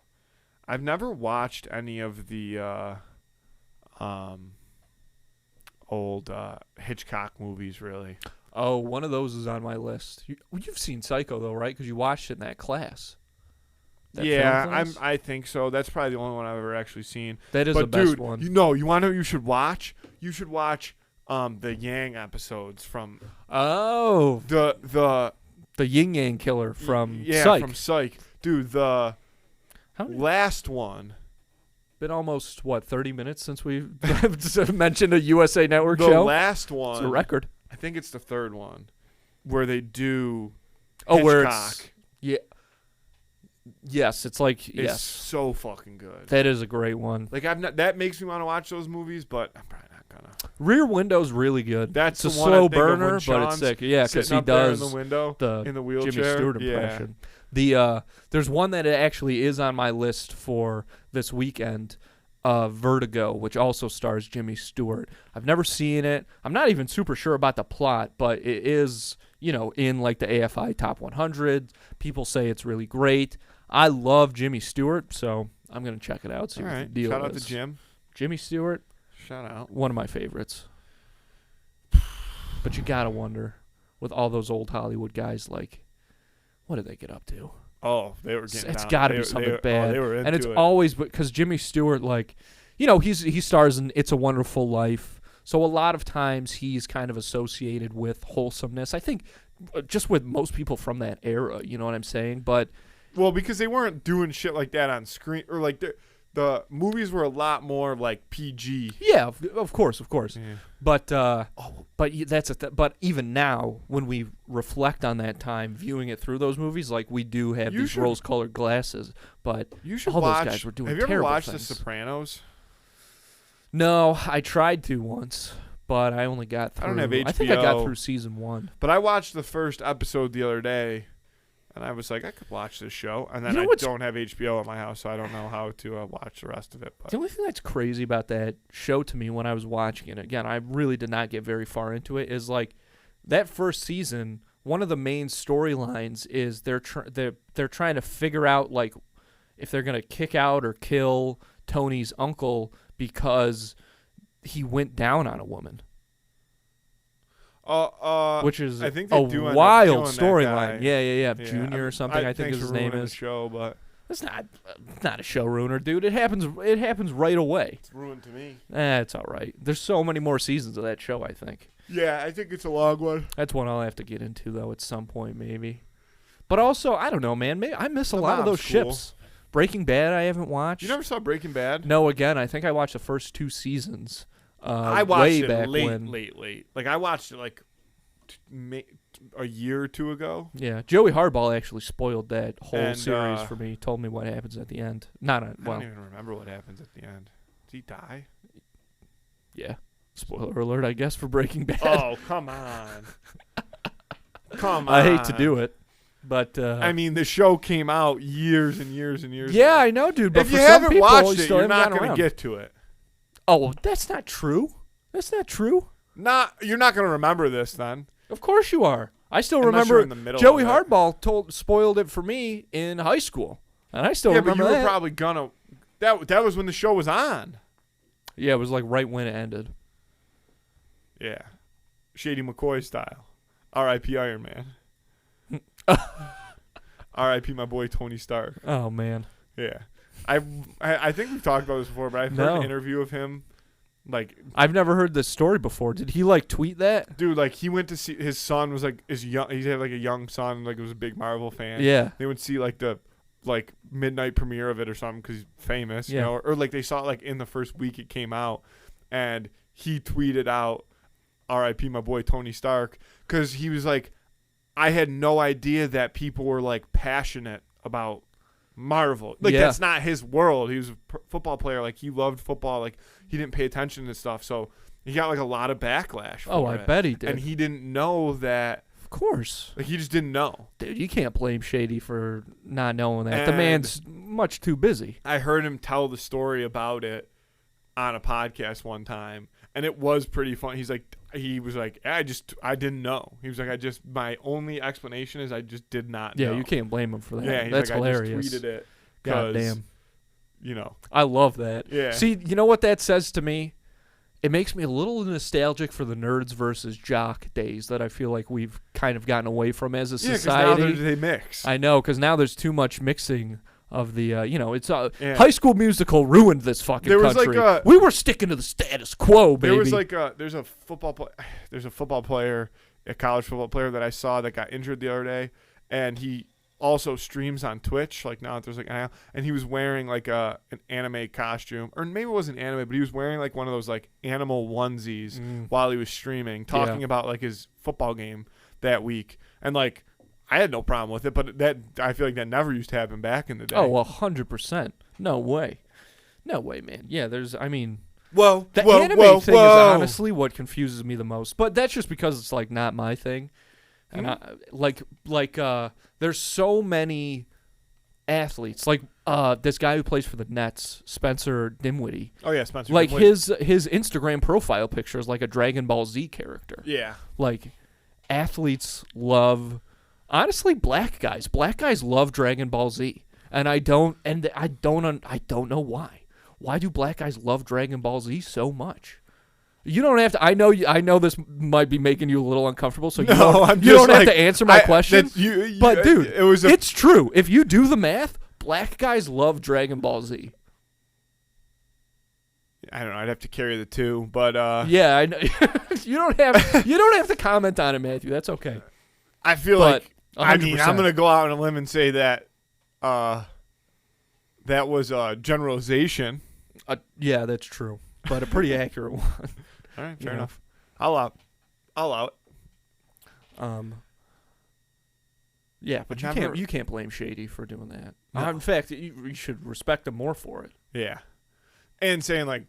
I've never watched any of the old Hitchcock movies, really. Oh, one of those is on my list. You've seen Psycho, though, right? Because you watched it in that class. I think so. That's probably the only one I've ever actually seen. That is the best one. You want to know what you should watch? You should watch the Yang episodes from the Yin Yang Killer from Psych. From Psych. Dude, the last one. Been almost 30 minutes since we mentioned a USA Network show. The last one. It's a record. I think it's the third one where they do Hitchcock. Where it's yes, it's like it's so fucking good. That is a great one. Like that makes me want to watch those movies, but I'm probably not gonna. Rear Window's really good. That's it's the a one slow burner, but it's sick. Yeah, because he does in the window in the wheelchair. Jimmy Stewart impression. There's one that actually is on my list for this weekend. Vertigo, which also stars Jimmy Stewart. I've never seen it. I'm not even super sure about the plot, but it is, in like the AFI Top 100. People say it's really great. I love Jimmy Stewart, so I'm going to check it out. See what the deal Shout is. out to Jim. Jimmy Stewart. Shout out. One of my favorites. But you got to wonder, with all those old Hollywood guys, like, what did they get up to? Oh, they were getting It's got to be something bad. They were into and it's it. always because Jimmy Stewart, like, he stars in It's a Wonderful Life. So a lot of times he's kind of associated with wholesomeness. I think just with most people from that era, you know what I'm saying? But because they weren't doing shit like that on screen, or like the movies were a lot more like PG. Yeah, of course. Yeah. But but even now, when we reflect on that time, viewing it through those movies, like we do have these rose-colored glasses. But all those guys were doing terrible things. Have you ever watched The Sopranos? No, I tried to once, but I only got through. I don't have HBO. I think I got through season 1. But I watched the first episode the other day. And I was like, I could watch this show. And then I don't have HBO at my house, so I don't know how to watch the rest of it. But the only thing that's crazy about that show to me when I was watching it, again, I really did not get very far into it, is like that first season, one of the main storylines is they're trying to figure out like if they're going to kick out or kill Tony's uncle because he went down on a woman. Which is I think a wild storyline. Yeah. Junior or something. I think his name is. The show, but it's not a show ruiner, dude. It happens right away. It's ruined to me. It's all right. There's so many more seasons of that show, I think. Yeah, I think it's a long one. That's one I'll have to get into though at some point maybe. But also, I don't know, man. Maybe I miss a lot of those ships. Breaking Bad, I haven't watched. You never saw Breaking Bad? No, again, I think I watched the first 2 seasons. I watched way it back late. Like I watched it like a year or 2 ago. Yeah, Joey Hardball actually spoiled that whole series for me. He told me what happens at the end. I don't even remember what happens at the end. Does he die? Yeah. Spoiler alert, I guess, for Breaking Bad. Oh, come on. Come on. I hate to do it, but I mean, the show came out years and years and years ago. Yeah, I know, dude. But if for you some haven't people, watched it, still you're not going to get to it. Oh, that's not true. That's not true. You're not going to remember this then. Of course you are. I still Unless remember you're in the middle Joey of it. Hardball spoiled it for me in high school, and I still remember but you that. were probably gonna. That was when the show was on. Yeah, it was like right when it ended. Yeah, Shady McCoy style. R.I.P. Iron Man. R.I.P. my boy Tony Stark. Oh man. Yeah, I think we've talked about this before, but I've heard an interview of him. Like, I've never heard this story before. Did he like tweet that? Dude, like he went to see his son was like young. He had like a young son, like was a big Marvel fan. Yeah. They would see like the midnight premiere of it or something because he's famous, you know, or like they saw it like in the first week it came out, and he tweeted out, "R.I.P. my boy Tony Stark," because he was like, I had no idea that people were like passionate about Marvel. Like, that's not his world. He was a football player. Like, he loved football. Like, he didn't pay attention to stuff. So he got, like, a lot of backlash for I bet he did. And he didn't know that. Of course. Like, he just didn't know. Dude, you can't blame Shady for not knowing that. The man's much too busy. I heard him tell the story about it on a podcast one time, and it was pretty fun. He was like, I didn't know. He was like, my only explanation is I just did not know. Yeah, you can't blame him for that. Yeah, that's like, hilarious. I just tweeted it. God damn. You know. I love that. Yeah. See, you know what that says to me? It makes me a little nostalgic for the nerds versus jock days that I feel like we've kind of gotten away from as a society. Yeah, because now they mix. I know, because now there's too much mixing of the, it's High School Musical ruined this fucking country. We were sticking to the status quo, baby. There was there's a football player, a college football player that I saw that got injured the other day, and he also streams on Twitch. Like, now there's and he was wearing like an anime costume, or maybe it wasn't anime, but he was wearing like one of those like animal onesies while he was streaming, talking about like his football game that week, and like. I had no problem with it, but I feel like that never used to happen back in the day. Oh, 100%. No way. No way, man. Yeah, the anime thing is honestly what confuses me the most. But that's just because it's like not my thing. And there's so many athletes. Like this guy who plays for the Nets, Spencer Dinwiddie. Oh yeah, Spencer. Like Dinwiddie. his Instagram profile picture is like a Dragon Ball Z character. Yeah. Like athletes love. Honestly, black guys love Dragon Ball Z, and I don't know why. Why do black guys love Dragon Ball Z so much? You don't have to. I know this might be making you a little uncomfortable, so you don't have to answer my question. But dude, it's true. If you do the math, black guys love Dragon Ball Z. I don't know. I'd have to carry the two, but yeah, I know. you don't have to comment on it, Matthew. That's okay. I feel like. 100%. I mean, I'm going to go out on a limb and say that that was a generalization. Yeah, that's true, but a pretty accurate one. All right, fair enough. I'll allow it. Yeah, but you can't blame Shady for doing that. No. In fact, you should respect him more for it. Yeah, and saying like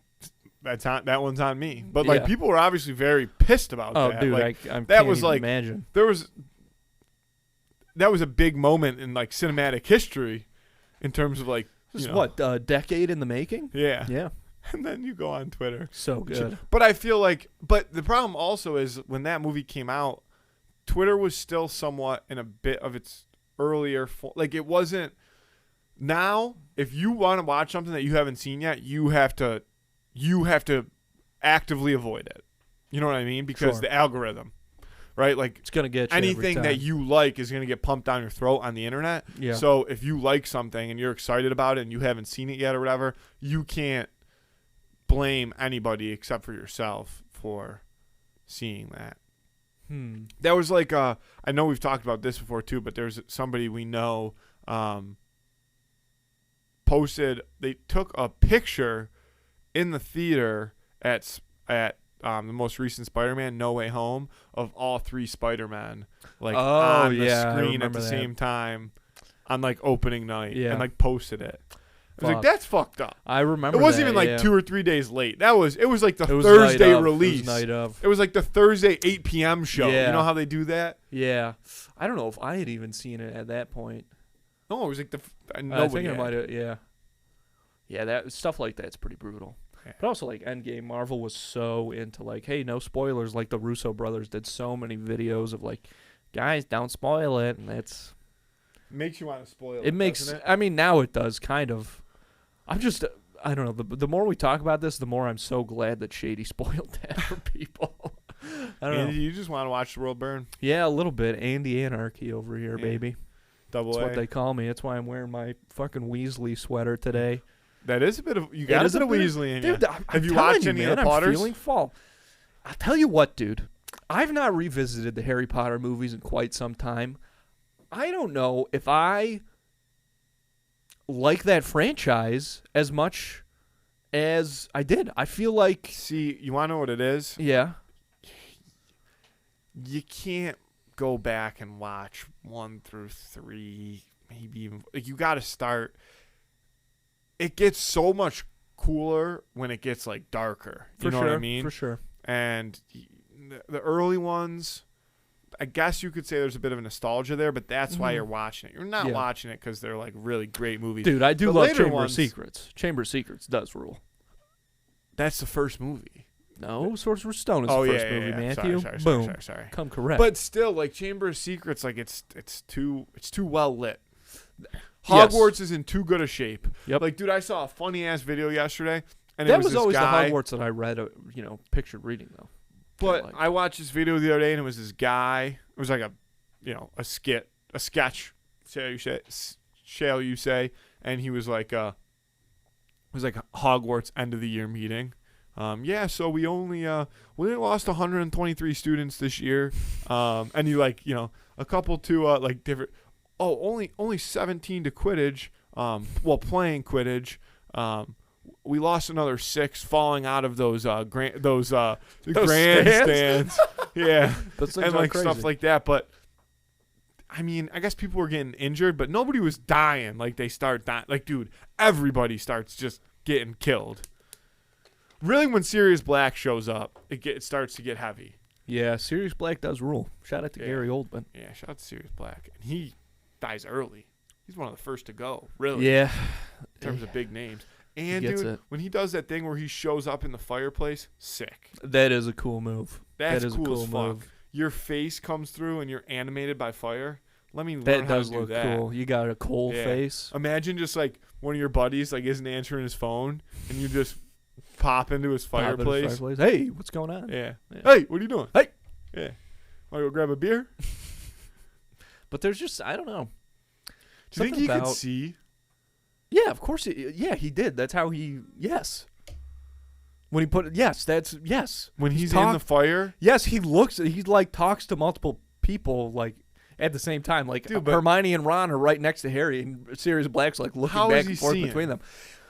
that one's on me, but like people were obviously very pissed about that. Oh, dude, like, I can't even imagine. That was a big moment in like cinematic history, in terms of like what a decade in the making. Yeah, yeah. And then you go on Twitter. So good. But I feel like, the problem also is when that movie came out, Twitter was still somewhat in a bit of its earlier like it wasn't. Now, if you want to watch something that you haven't seen yet, you have to actively avoid it. You know what I mean? Because the algorithm. Right, like it's gonna get you anything that you like is gonna get pumped down your throat on the internet. Yeah. So if you like something and you're excited about it and you haven't seen it yet or whatever, you can't blame anybody except for yourself for seeing that. That was like I know we've talked about this before too, but there's somebody we know posted. They took a picture in the theater at the most recent Spider-Man, No Way Home, of all three Spider-Man on the screen at the same time on like opening night and like posted it. I was like, that's fucked up. I remember. It wasn't even like 2 or 3 days late. It was like the Thursday release. It was night of. It was like the Thursday 8 p.m. show. Yeah. You know how they do that? Yeah. I don't know if I had even seen it at that point. No, it was like I think I might have. Yeah. Yeah, that stuff like that's pretty brutal. Yeah. But also, like, Endgame, Marvel was so into, like, hey, no spoilers. Like, the Russo brothers did so many videos of, like, guys, don't spoil it. And it's... Makes you want to spoil it, It makes... doesn't it? I mean, now it does, kind of. I'm just... I don't know. The more we talk about this, the more I'm so glad that Shady spoiled that for people. I don't know. You just want to watch the world burn. Yeah, a little bit. Andy Anarchy over here, baby. Double A. That's what they call me. That's why I'm wearing my fucking Weasley sweater today. That is a bit of... You got a bit of Weasley in you. Dude, have you watched any of the Potters? I'm feeling fall. I'll tell you what, dude. I've not revisited the Harry Potter movies in quite some time. I don't know if I like that franchise as much as I did. I feel like... See, you want to know what it is? Yeah. You can't go back and watch 1 through 3 maybe even like you got to start. It gets so much cooler when it gets like darker. You know what I mean? For sure. And the early ones, I guess you could say there's a bit of a nostalgia there, but that's why you're watching it. You're not watching it because they're like really great movies. Dude, I do love Chamber of Secrets. Chamber of Secrets does rule. That's the first movie. No, Sorcerer's Stone is the first movie, Matthew. Sorry. Come correct. But still, like Chamber of Secrets, like it's too well lit. Hogwarts is in too good a shape. Yep. Like, dude, I saw a funny ass video yesterday, and that it was always guy, the Hogwarts that I read, pictured reading though. But I watched this video the other day, and it was this guy. It was like a sketch, shall you say? And he was like, it was like a Hogwarts end of the year meeting. So we only lost 123 students this year. And you a couple to different. Oh, only 17 to Quidditch. Playing Quidditch. We lost another 6 falling out of those grandstands. Yeah, and like crazy stuff like that. But I mean, I guess people were getting injured, but nobody was dying. Like they start dying. Like, dude, everybody starts just getting killed. Really, when Sirius Black shows up, it starts to get heavy. Yeah, Sirius Black does rule. Shout out to Gary Oldman. Yeah, shout out to Sirius Black. And he dies early. He's one of the first to go, really. Yeah. In terms of big names. And, dude, when he does that thing where he shows up in the fireplace, sick. That is a cool move. That is cool as fuck. Move. Your face comes through and you're animated by fire. Let me learn how to do that. That does look cool. You got a coal face. Imagine just like one of your buddies like isn't answering his phone and you just pop into his fireplace. Hey, what's going on? Yeah. Hey, what are you doing? Hey. Yeah. Want to go grab a beer? But there's just, I don't know. Do you think he could see? Yeah, of course. He did. That's how he, yes. When he put, yes. When he's in the fire? Yes, he like talks to multiple people like at the same time. Like Hermione and Ron are right next to Harry and Sirius Black's like looking back and forth between them.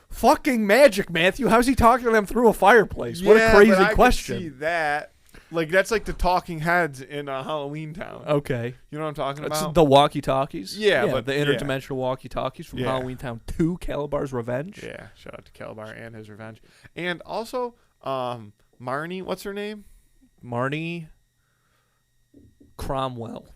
Fucking magic, Matthew. How's he talking to them through a fireplace? What a crazy question. I can see that. Like, that's like the talking heads in Halloween Town. Okay. You know what I'm talking about? The walkie-talkies? Yeah, but the interdimensional walkie-talkies from Halloween Town 2, Calabar's Revenge. Yeah, shout out to Calabar and his revenge. And also, Marnie, what's her name? Marnie Cromwell.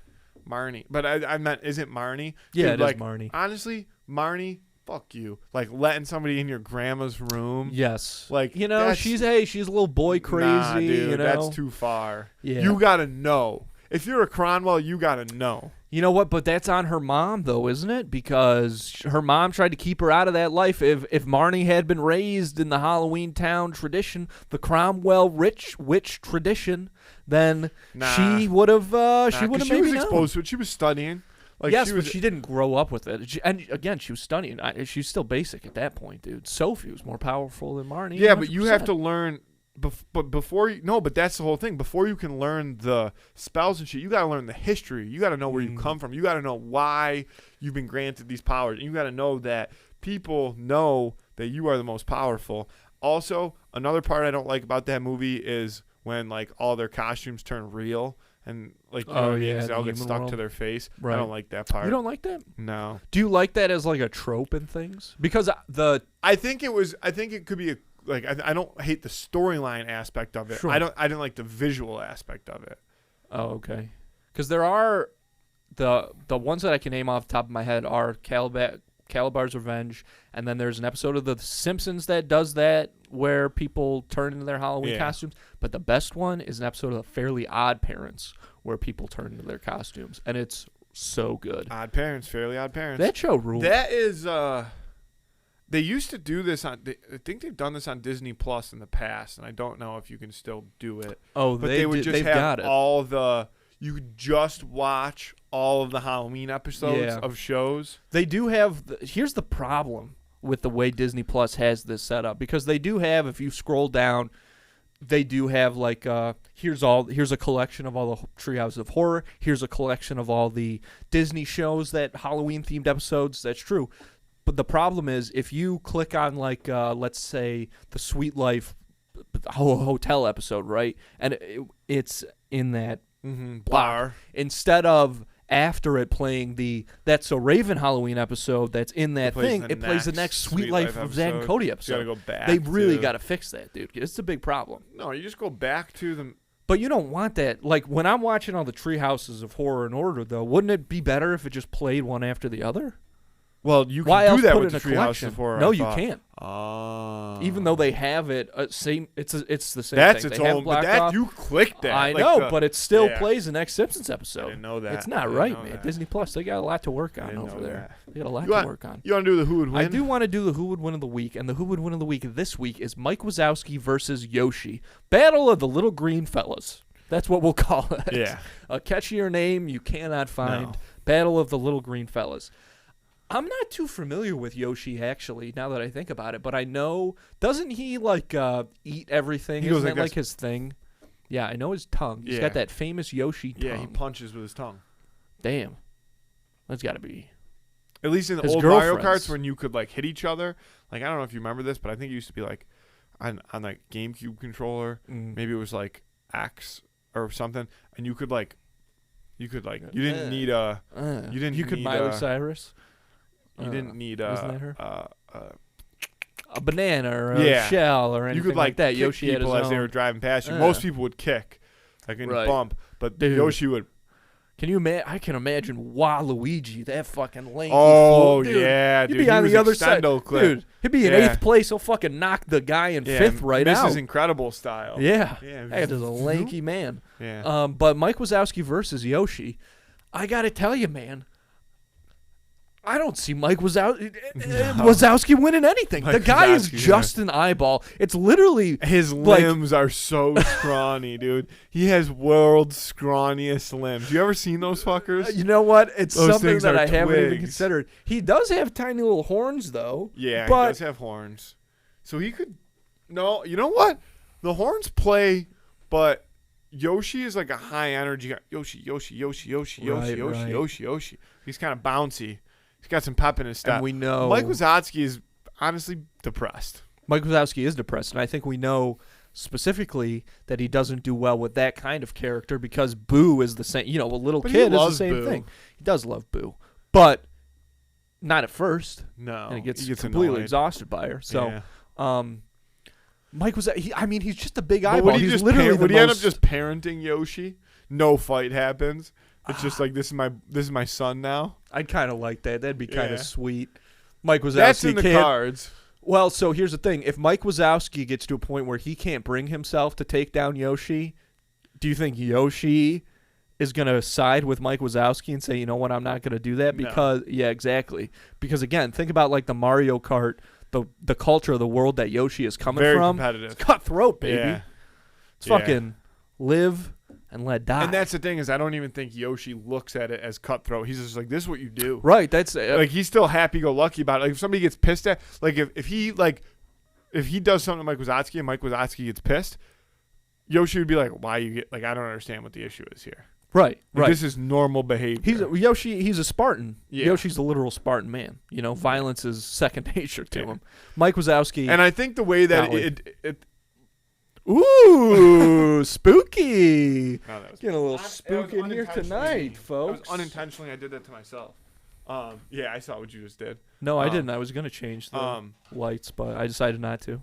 Marnie. But I meant, is it Marnie? Yeah, it is Marnie. Honestly, Marnie, fuck you. Like, letting somebody in your grandma's room. Yes. Like, she's a little boy crazy. Nah, dude, that's too far. Yeah. You got to know. If you're a Cronwell, you got to know. You know what? But that's on her mom, though, isn't it? Because her mom tried to keep her out of that life. If Marnie had been raised in the Halloween Town tradition, the Cromwell witch tradition, then she would have. She would have maybe was exposed to it. She was studying. Like, yes, but she didn't grow up with it. And again, she was studying. She's still basic at that point, dude. Sophie was more powerful than Marnie. Yeah, 100%. But you have to learn. But before you, but that's the whole thing. Before you can learn the spells and shit, you got to learn the history. You got to know where you come from. You got to know why you've been granted these powers. And you got to know that people know that you are the most powerful. Also, another part I don't like about that movie is when like all their costumes turn real. And like, you know what I mean? They all get stuck to their face. Right. I don't like that part. You don't like that? No. Do you like that as like a trope in things? Because I think it could be I don't hate the storyline aspect of it. Sure. I didn't like the visual aspect of it. Oh, okay. Because there are the ones that I can name off the top of my head are Calabar's Revenge, and then there's an episode of The Simpsons that does that where people turn into their Halloween costumes. But the best one is an episode of Fairly Odd Parents where people turn into their costumes, and it's so good. Odd Parents, Fairly Odd Parents. That show rules. That is they used to do this I think they've done this on Disney Plus in the past, and I don't know if you can still do it. Oh, but they would just have all the. You could just watch all of the Halloween episodes of shows. They do have. Here's the problem with the way Disney Plus has this set up, because they do have. If you scroll down, they do have like here's a collection of all the Treehouse of Horror. Here's a collection of all the Disney shows that Halloween themed episodes. That's true. But the problem is, if you click on, like, let's say, the Sweet Life hotel episode, right? And it's in that bar. Instead of after it playing the That's So Raven Halloween episode that's in that thing, it plays the next Sweet Life of Zack and Cody episode. You gotta go back. They really got to fix that, dude. It's a big problem. No, you just go back to them. But you don't want that. Like, when I'm watching all the Tree Houses of Horror and Order, though, wouldn't it be better if it just played one after the other? Well, you can Why do else that put with it the in a Treehouse collection? of Horror. No, you can't. Even though they have it, it's the same that's thing. its They have own. blocked But that off. you clicked that. I like know, but it still yeah. plays the next Simpsons episode. I didn't know that. It's not right, man. Disney Plus, they got a lot to work on over there. They got a lot to work on. You want to do the Who Would Win? I do want to do the Who Would Win of the Week, and the Who Would Win of the Week this week is Mike Wazowski versus Yoshi. Battle of the Little Green Fellas. That's what we'll call it. Yeah. A catchier name you cannot find. No. Battle of the Little Green Fellas. I'm not too familiar with Yoshi, actually, now that I think about it, but I know, doesn't he, like, eat everything? Isn't that, like, his thing? Yeah, I know his tongue. He's got that famous Yoshi tongue. Yeah, he punches with his tongue. Damn. That's got to be... At least in the old Mario Karts when you could, like, hit each other. Like, I don't know if you remember this, but I think it used to be, like, on like, GameCube controller. Maybe it was, like, X or something. And you could, you didn't need a... You could Miley Cyrus? You didn't need a banana or a shell or anything you could, like that. Kick Yoshi had his people as own. they were driving past you. Most people would kick, like in a bump, but Yoshi would. Can you imagine? I can imagine Waluigi, that fucking lanky. Oh dude. yeah, He'd dude. be on the other side, clip. dude. He'd be in 8th place. He'll fucking knock the guy in 5th right out. Mrs. Incredible style. Yeah, that is a lanky man. Yeah. But Mike Wazowski versus Yoshi, I gotta tell you, man. I don't see Mike Wazowski winning anything. The guy is just an eyeball. It's literally his limbs are so scrawny, dude. He has world's scrawniest limbs. You ever seen those fuckers? You know what? It's those something that I haven't even twigs. considered. He does have tiny little horns, though. Yeah, but he does have horns. So he could. No, you know what? The horns play, but Yoshi is like a high energy guy. Yoshi. He's kind of bouncy. He's got some pep in his step. And we know Mike Wazowski is honestly depressed. Mike Wazowski is depressed, and I think we know specifically that he doesn't do well with that kind of character because Boo is the same. You know, a little kid is the same thing. He does love Boo, but not at first. No, and he gets completely annoyed. Exhausted by her. So, Mike was. He's just a big but eyeball. Would he, he's literally would he end up just parenting Yoshi? No fight happens. It's just like this is my son now. I'd kind of like that. That'd be kind of sweet. Mike Wazowski. That's in the cards. Well, so here's the thing: if Mike Wazowski gets to a point where he can't bring himself to take down Yoshi, do you think Yoshi is gonna side with Mike Wazowski and say, you know what, I'm not gonna do that? Because exactly. Because again, think about like the Mario Kart, the culture of the world that Yoshi is coming Very from. competitive. It's cutthroat, baby. Yeah. It's fucking live and let die. And that's the thing is I don't even think Yoshi looks at it as cutthroat. He's just like, this is what you do. Right. That's like he's still happy-go-lucky about it. Like if somebody gets pissed at, like if he does something to Mike Wazowski and Mike Wazowski gets pissed, Yoshi would be like, why you get like I don't understand what the issue is here. Right. Like, right. This is normal behavior. He's a Spartan. Yeah. Yoshi's a literal Spartan man. You know, violence is second nature to him. Mike Wazowski. And I think the way that it Ooh, spooky. No, that was getting a little spooky in here tonight, folks. Unintentionally, I did that to myself. Yeah, I saw what you just did. No, I didn't. I was going to change the lights, but I decided not to.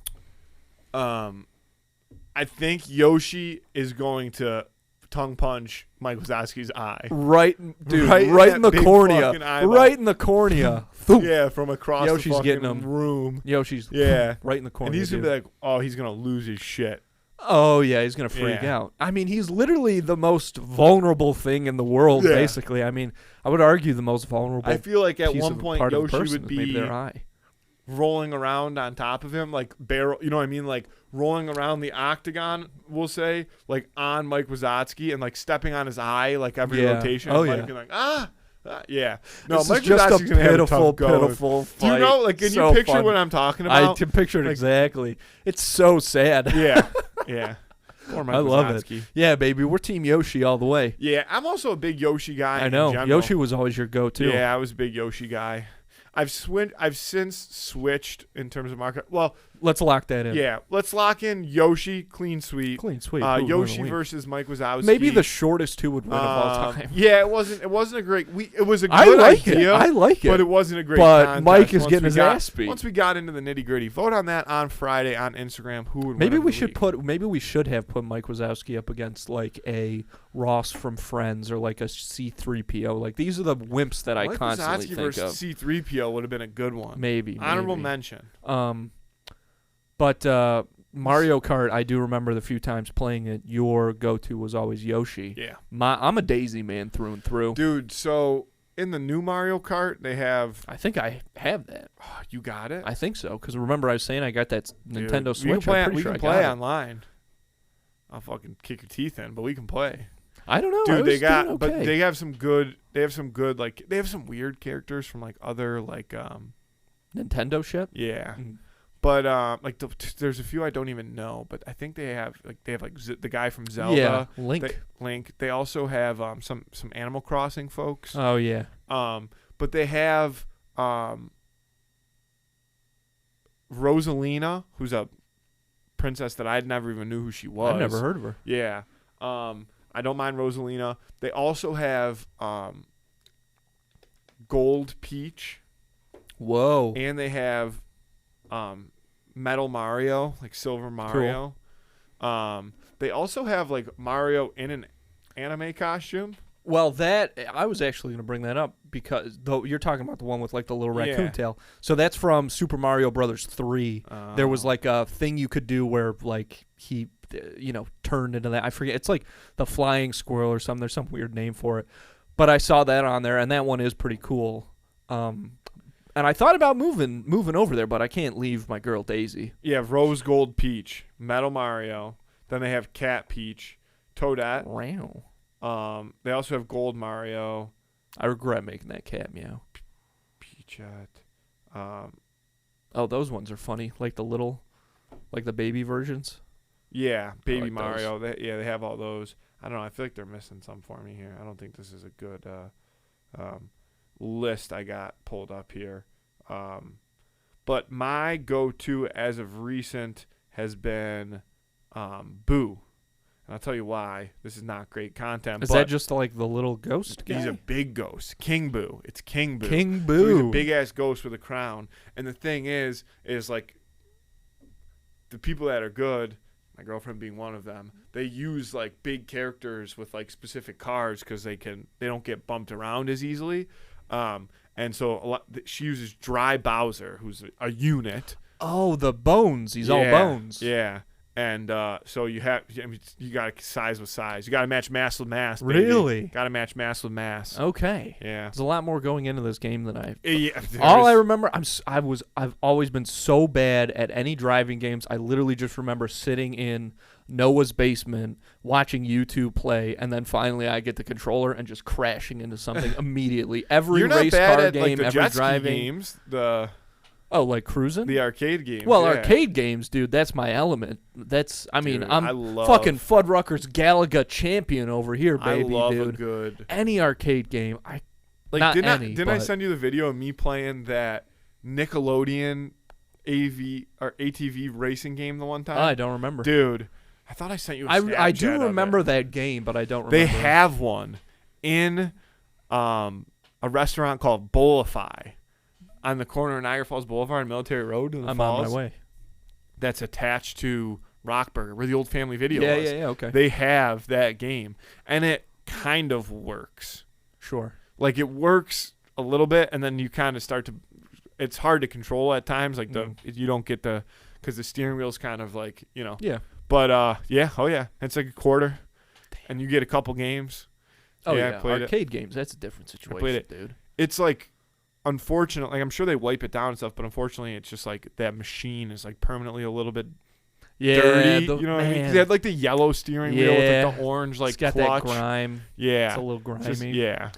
I think Yoshi is going to tongue punch Mike Wazowski's eye. Right, dude. Right in the cornea. Right in the cornea. Yeah, from across Yoshi's the getting him. room. Yoshi's right in the cornea. And he's going to be like, oh, he's going to lose his shit. Oh, yeah, he's going to freak out. I mean, he's literally the most vulnerable thing in the world, basically. I mean, I would argue the most vulnerable. I feel like at one point Yoshi would be their eye. rolling around on top of him, like barrel, you know what I mean? Like rolling around the octagon, we'll say, like on Mike Wazowski and like stepping on his eye, like every rotation. Oh, Mike being like, yeah. No, this Mike is just Wazowski's a pitiful fight. Do you know, like, can you picture what I'm talking about? I can picture it exactly. It's so sad. Yeah. Yeah. Or Mike I love Wazowski. it. Yeah, baby. We're Team Yoshi all the way. Yeah, I'm also a big Yoshi guy. I know. In general. Yoshi was always your go-to. Yeah, I was a big Yoshi guy. I've since switched in terms of market. Well, Let's lock that in. Yeah, let's lock in Yoshi, clean sweep. Clean sweep. Yoshi versus Mike Wazowski. Maybe the shortest two would win of all time. Yeah, it wasn't a great. It was a good idea. I like it, but it wasn't a great. But contest. Mike is getting his ass beat. Once we got into the nitty gritty, vote on that on Friday on Instagram. Who would? Maybe win we should Maybe we should have put Mike Wazowski up against like a Ross from Friends or like a C-3PO. Like these are the wimps that I constantly think versus of. C-3PO would have been a good one. Maybe honorable mention. But Mario Kart, I do remember the few times playing it. Your go-to was always Yoshi. Yeah. I'm a Daisy man through and through. Dude, so in the new Mario Kart, they have... I think I have that. Oh, you got it? I think so, because remember I was saying I got that Nintendo Switch. We can play online. I'll fucking kick your teeth in, but we can play. I don't know. Dude, but they have some good, like, they have some weird characters from, like, other, like... Nintendo shit? Yeah. But like there's a few I don't even know, but I think they have the guy from Zelda, yeah, Link. They also have some Animal Crossing folks. Oh yeah. But they have Rosalina, who's a princess that I never even knew who she was. I've never heard of her. Yeah. I don't mind Rosalina. They also have Gold Peach. Whoa. And they have Metal Mario, like Silver Mario. Cool. They also have like Mario in an anime costume. Well, that I was actually going to bring that up because though you're talking about the one with like the little raccoon tail. So that's from Super Mario Brothers 3. There was like a thing you could do where like he turned into that. I forget. It's like the flying squirrel or something. There's some weird name for it. But I saw that on there and that one is pretty cool. And I thought about moving over there, but I can't leave my girl Daisy. Yeah, Rose Gold Peach, Metal Mario. Then they have Cat Peach, Toadette. Wow. They also have Gold Mario. I regret making that cat meow. Peachette. Oh, those ones are funny. Like the baby versions. Yeah, Baby Mario. They have all those. I don't know. I feel like they're missing some for me here. I don't think this is a good list I got pulled up here. But my go-to as of recent has been Boo. And I'll tell you why. This is not great content. Is that just like the little ghost guy? He's a big ghost. King Boo. It's King Boo. King Boo. So he's a big-ass ghost with a crown. And the thing is like the people that are good, my girlfriend being one of them, they use like big characters with like specific cars because they don't get bumped around as easily. And so she uses Dry Bowser, who's a unit. Oh, the bones. He's all bones. Yeah. And so you got to size with size. You got to match mass with mass. Baby. Really? Got to match mass with mass. Okay. Yeah. There's a lot more going into this game than I. Yeah. All I remember, I've always been so bad at any driving games. I literally just remember sitting in Noah's basement watching YouTube play, and then finally I get the controller and just crashing into something immediately. Every race car game, like, every driving games, like cruising? The arcade games. Well, arcade games, dude, that's my element. I'm love fucking Fuddruckers Galaga champion over here, baby, I love dude. a good... Any arcade game. Didn't I send you the video of me playing that Nickelodeon ATV racing game the one time? I don't remember. Dude, I thought I sent you a Snapchat I do remember that game, but I don't remember. They have one in a restaurant called Bolify on the corner of Niagara Falls Boulevard and Military Road in the Falls. On my way. That's attached to Rockburger, where the old family video was. Yeah, okay. They have that game, and it kind of works. Sure. Like, it works a little bit, and then you kind of start to... It's hard to control at times. Like, you don't get the... Because the steering wheel's kind of like, Yeah. But, it's like a quarter, and you get a couple games. Oh, yeah. Arcade games, that's a different situation, dude. It's like... Unfortunately, like, I'm sure they wipe it down and stuff, but unfortunately, it's just like that machine is like permanently a little bit dirty. You know what I mean? 'Cause they had like the yellow steering wheel with like the orange like it's got clutch. That grime. Yeah, it's a little grimy. Yeah,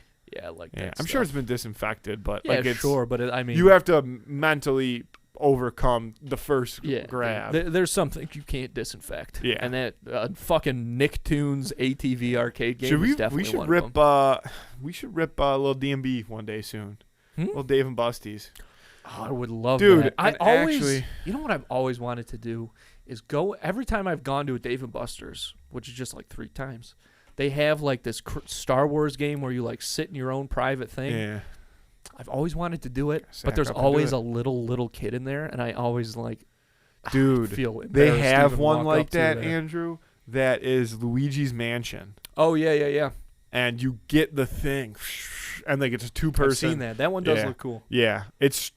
like that. I'm sure it's been disinfected, but yeah, like it's, sure. But you have to mentally overcome the first grab. There's something you can't disinfect. Yeah, and that fucking Nicktoons ATV arcade game is definitely one of them. We should rip a little DMB one day soon. Little Dave and Busty's. Oh, I would love Dude, that. I and always, actually- you know what I've always wanted to do is go, every time I've gone to a Dave & Buster's, which is just like 3 times, they have like this Star Wars game where you like sit in your own private thing. Yeah. I've always wanted to do it, Sack but there's up and do always it. a little kid in there, and I always like, Dude, feel they embarrassed to have even one walk like up to that, Andrew, that is Luigi's Mansion. Oh, yeah. And you get the thing, and like it's a 2-person. I've seen that. That one does Yeah. look cool. Yeah, it's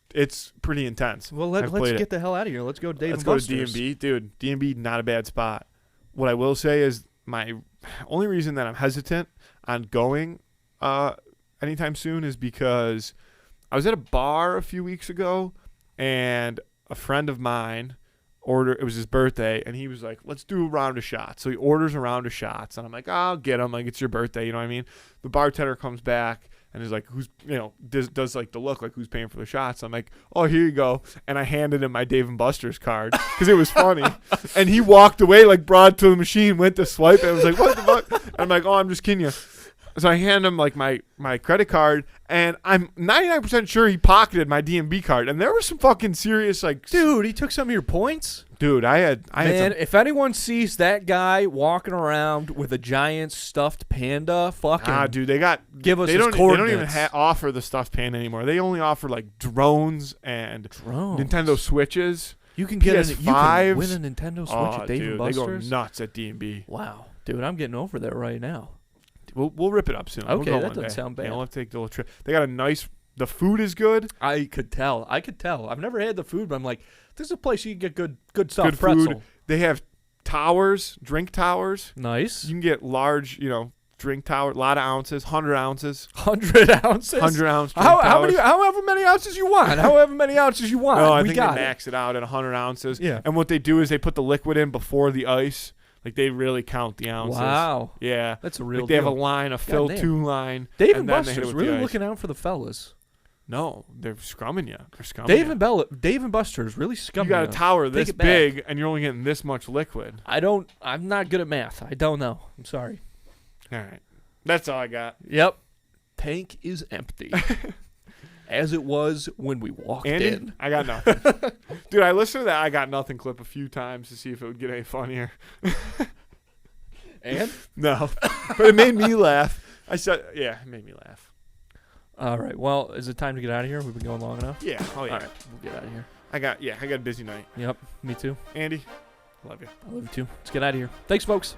pretty intense. Well, I've let's played get it. the hell out of here. Let's go to Dave Let's & go to Buster's. D&B. Dude, D&B, not a bad spot. What I will say is my only reason that I'm hesitant on going anytime soon is because I was at a bar a few weeks ago, and a friend of mine it was his birthday, and he was like, let's do a round of shots. So he orders a round of shots, and I'm like, I'll get him. Like, it's your birthday, you know what I mean? The bartender comes back and is like, who's, does like the look like who's paying for the shots. I'm like, oh, here you go. And I handed him my Dave & Buster's card because it was funny. And he walked away, like, brought it to the machine, went to swipe it. I was like, what the fuck? And I'm like, oh, I'm just kidding you. So I hand him like my credit card, and I'm 99% sure he pocketed my D&B card. And there was some fucking serious like, Dude, he took some of your points? dude, I had Man, some, if anyone sees that guy walking around with a giant stuffed panda, fucking dude, give us they his don't coordinates. even offer the stuffed panda anymore. They only offer like drones and Nintendo Switches. You can get you can PS5s. win a Nintendo Switch Oh, at Dave dude, & Buster's. they go nuts at D&B. Wow, dude, I'm getting over there right now. We'll rip it up soon. We'll Okay, go that one doesn't day. sound bad. Yeah, we'll have to take the little trip. They got a nice. The food is good. I could tell. I've never had the food, but I'm like, this is a place you can get good stuff. Good pretzel. food. They have towers, drink towers. Nice. You can get large, drink tower, a lot of ounces, 100 ounces. 100 ounces. 100 ounce. Drink However many ounces you want. However many ounces you want. No, I we think got they it. max it out at 100 ounces. Yeah. And what they do is they put the liquid in before the ice. Like, they really count the ounces. Wow. Yeah. That's a real Like, they have a deal. line, a fill Goddamn. 2 line. Dave and & then they hit it Buster's with the really ice. looking out for the fellas. No, they're scrumming you. They're scrumming you. Dave & Buster's really scumming You got a us. tower Take this it back. big, and you're only getting this much liquid. I'm not good at math. I don't know. I'm sorry. All right. That's all I got. Yep. Tank is empty. As it was when we walked Andy, in. I got nothing. Dude, I listened to that I Got Nothing clip a few times to see if it would get any funnier. And? No. But it made me laugh. It made me laugh. All right. Well, is it time to get out of here? We've been going long enough? Yeah. Oh, yeah. All right. We'll get out of here. I got a busy night. Yep. Me too. Andy, love you. I love you too. Let's get out of here. Thanks, folks.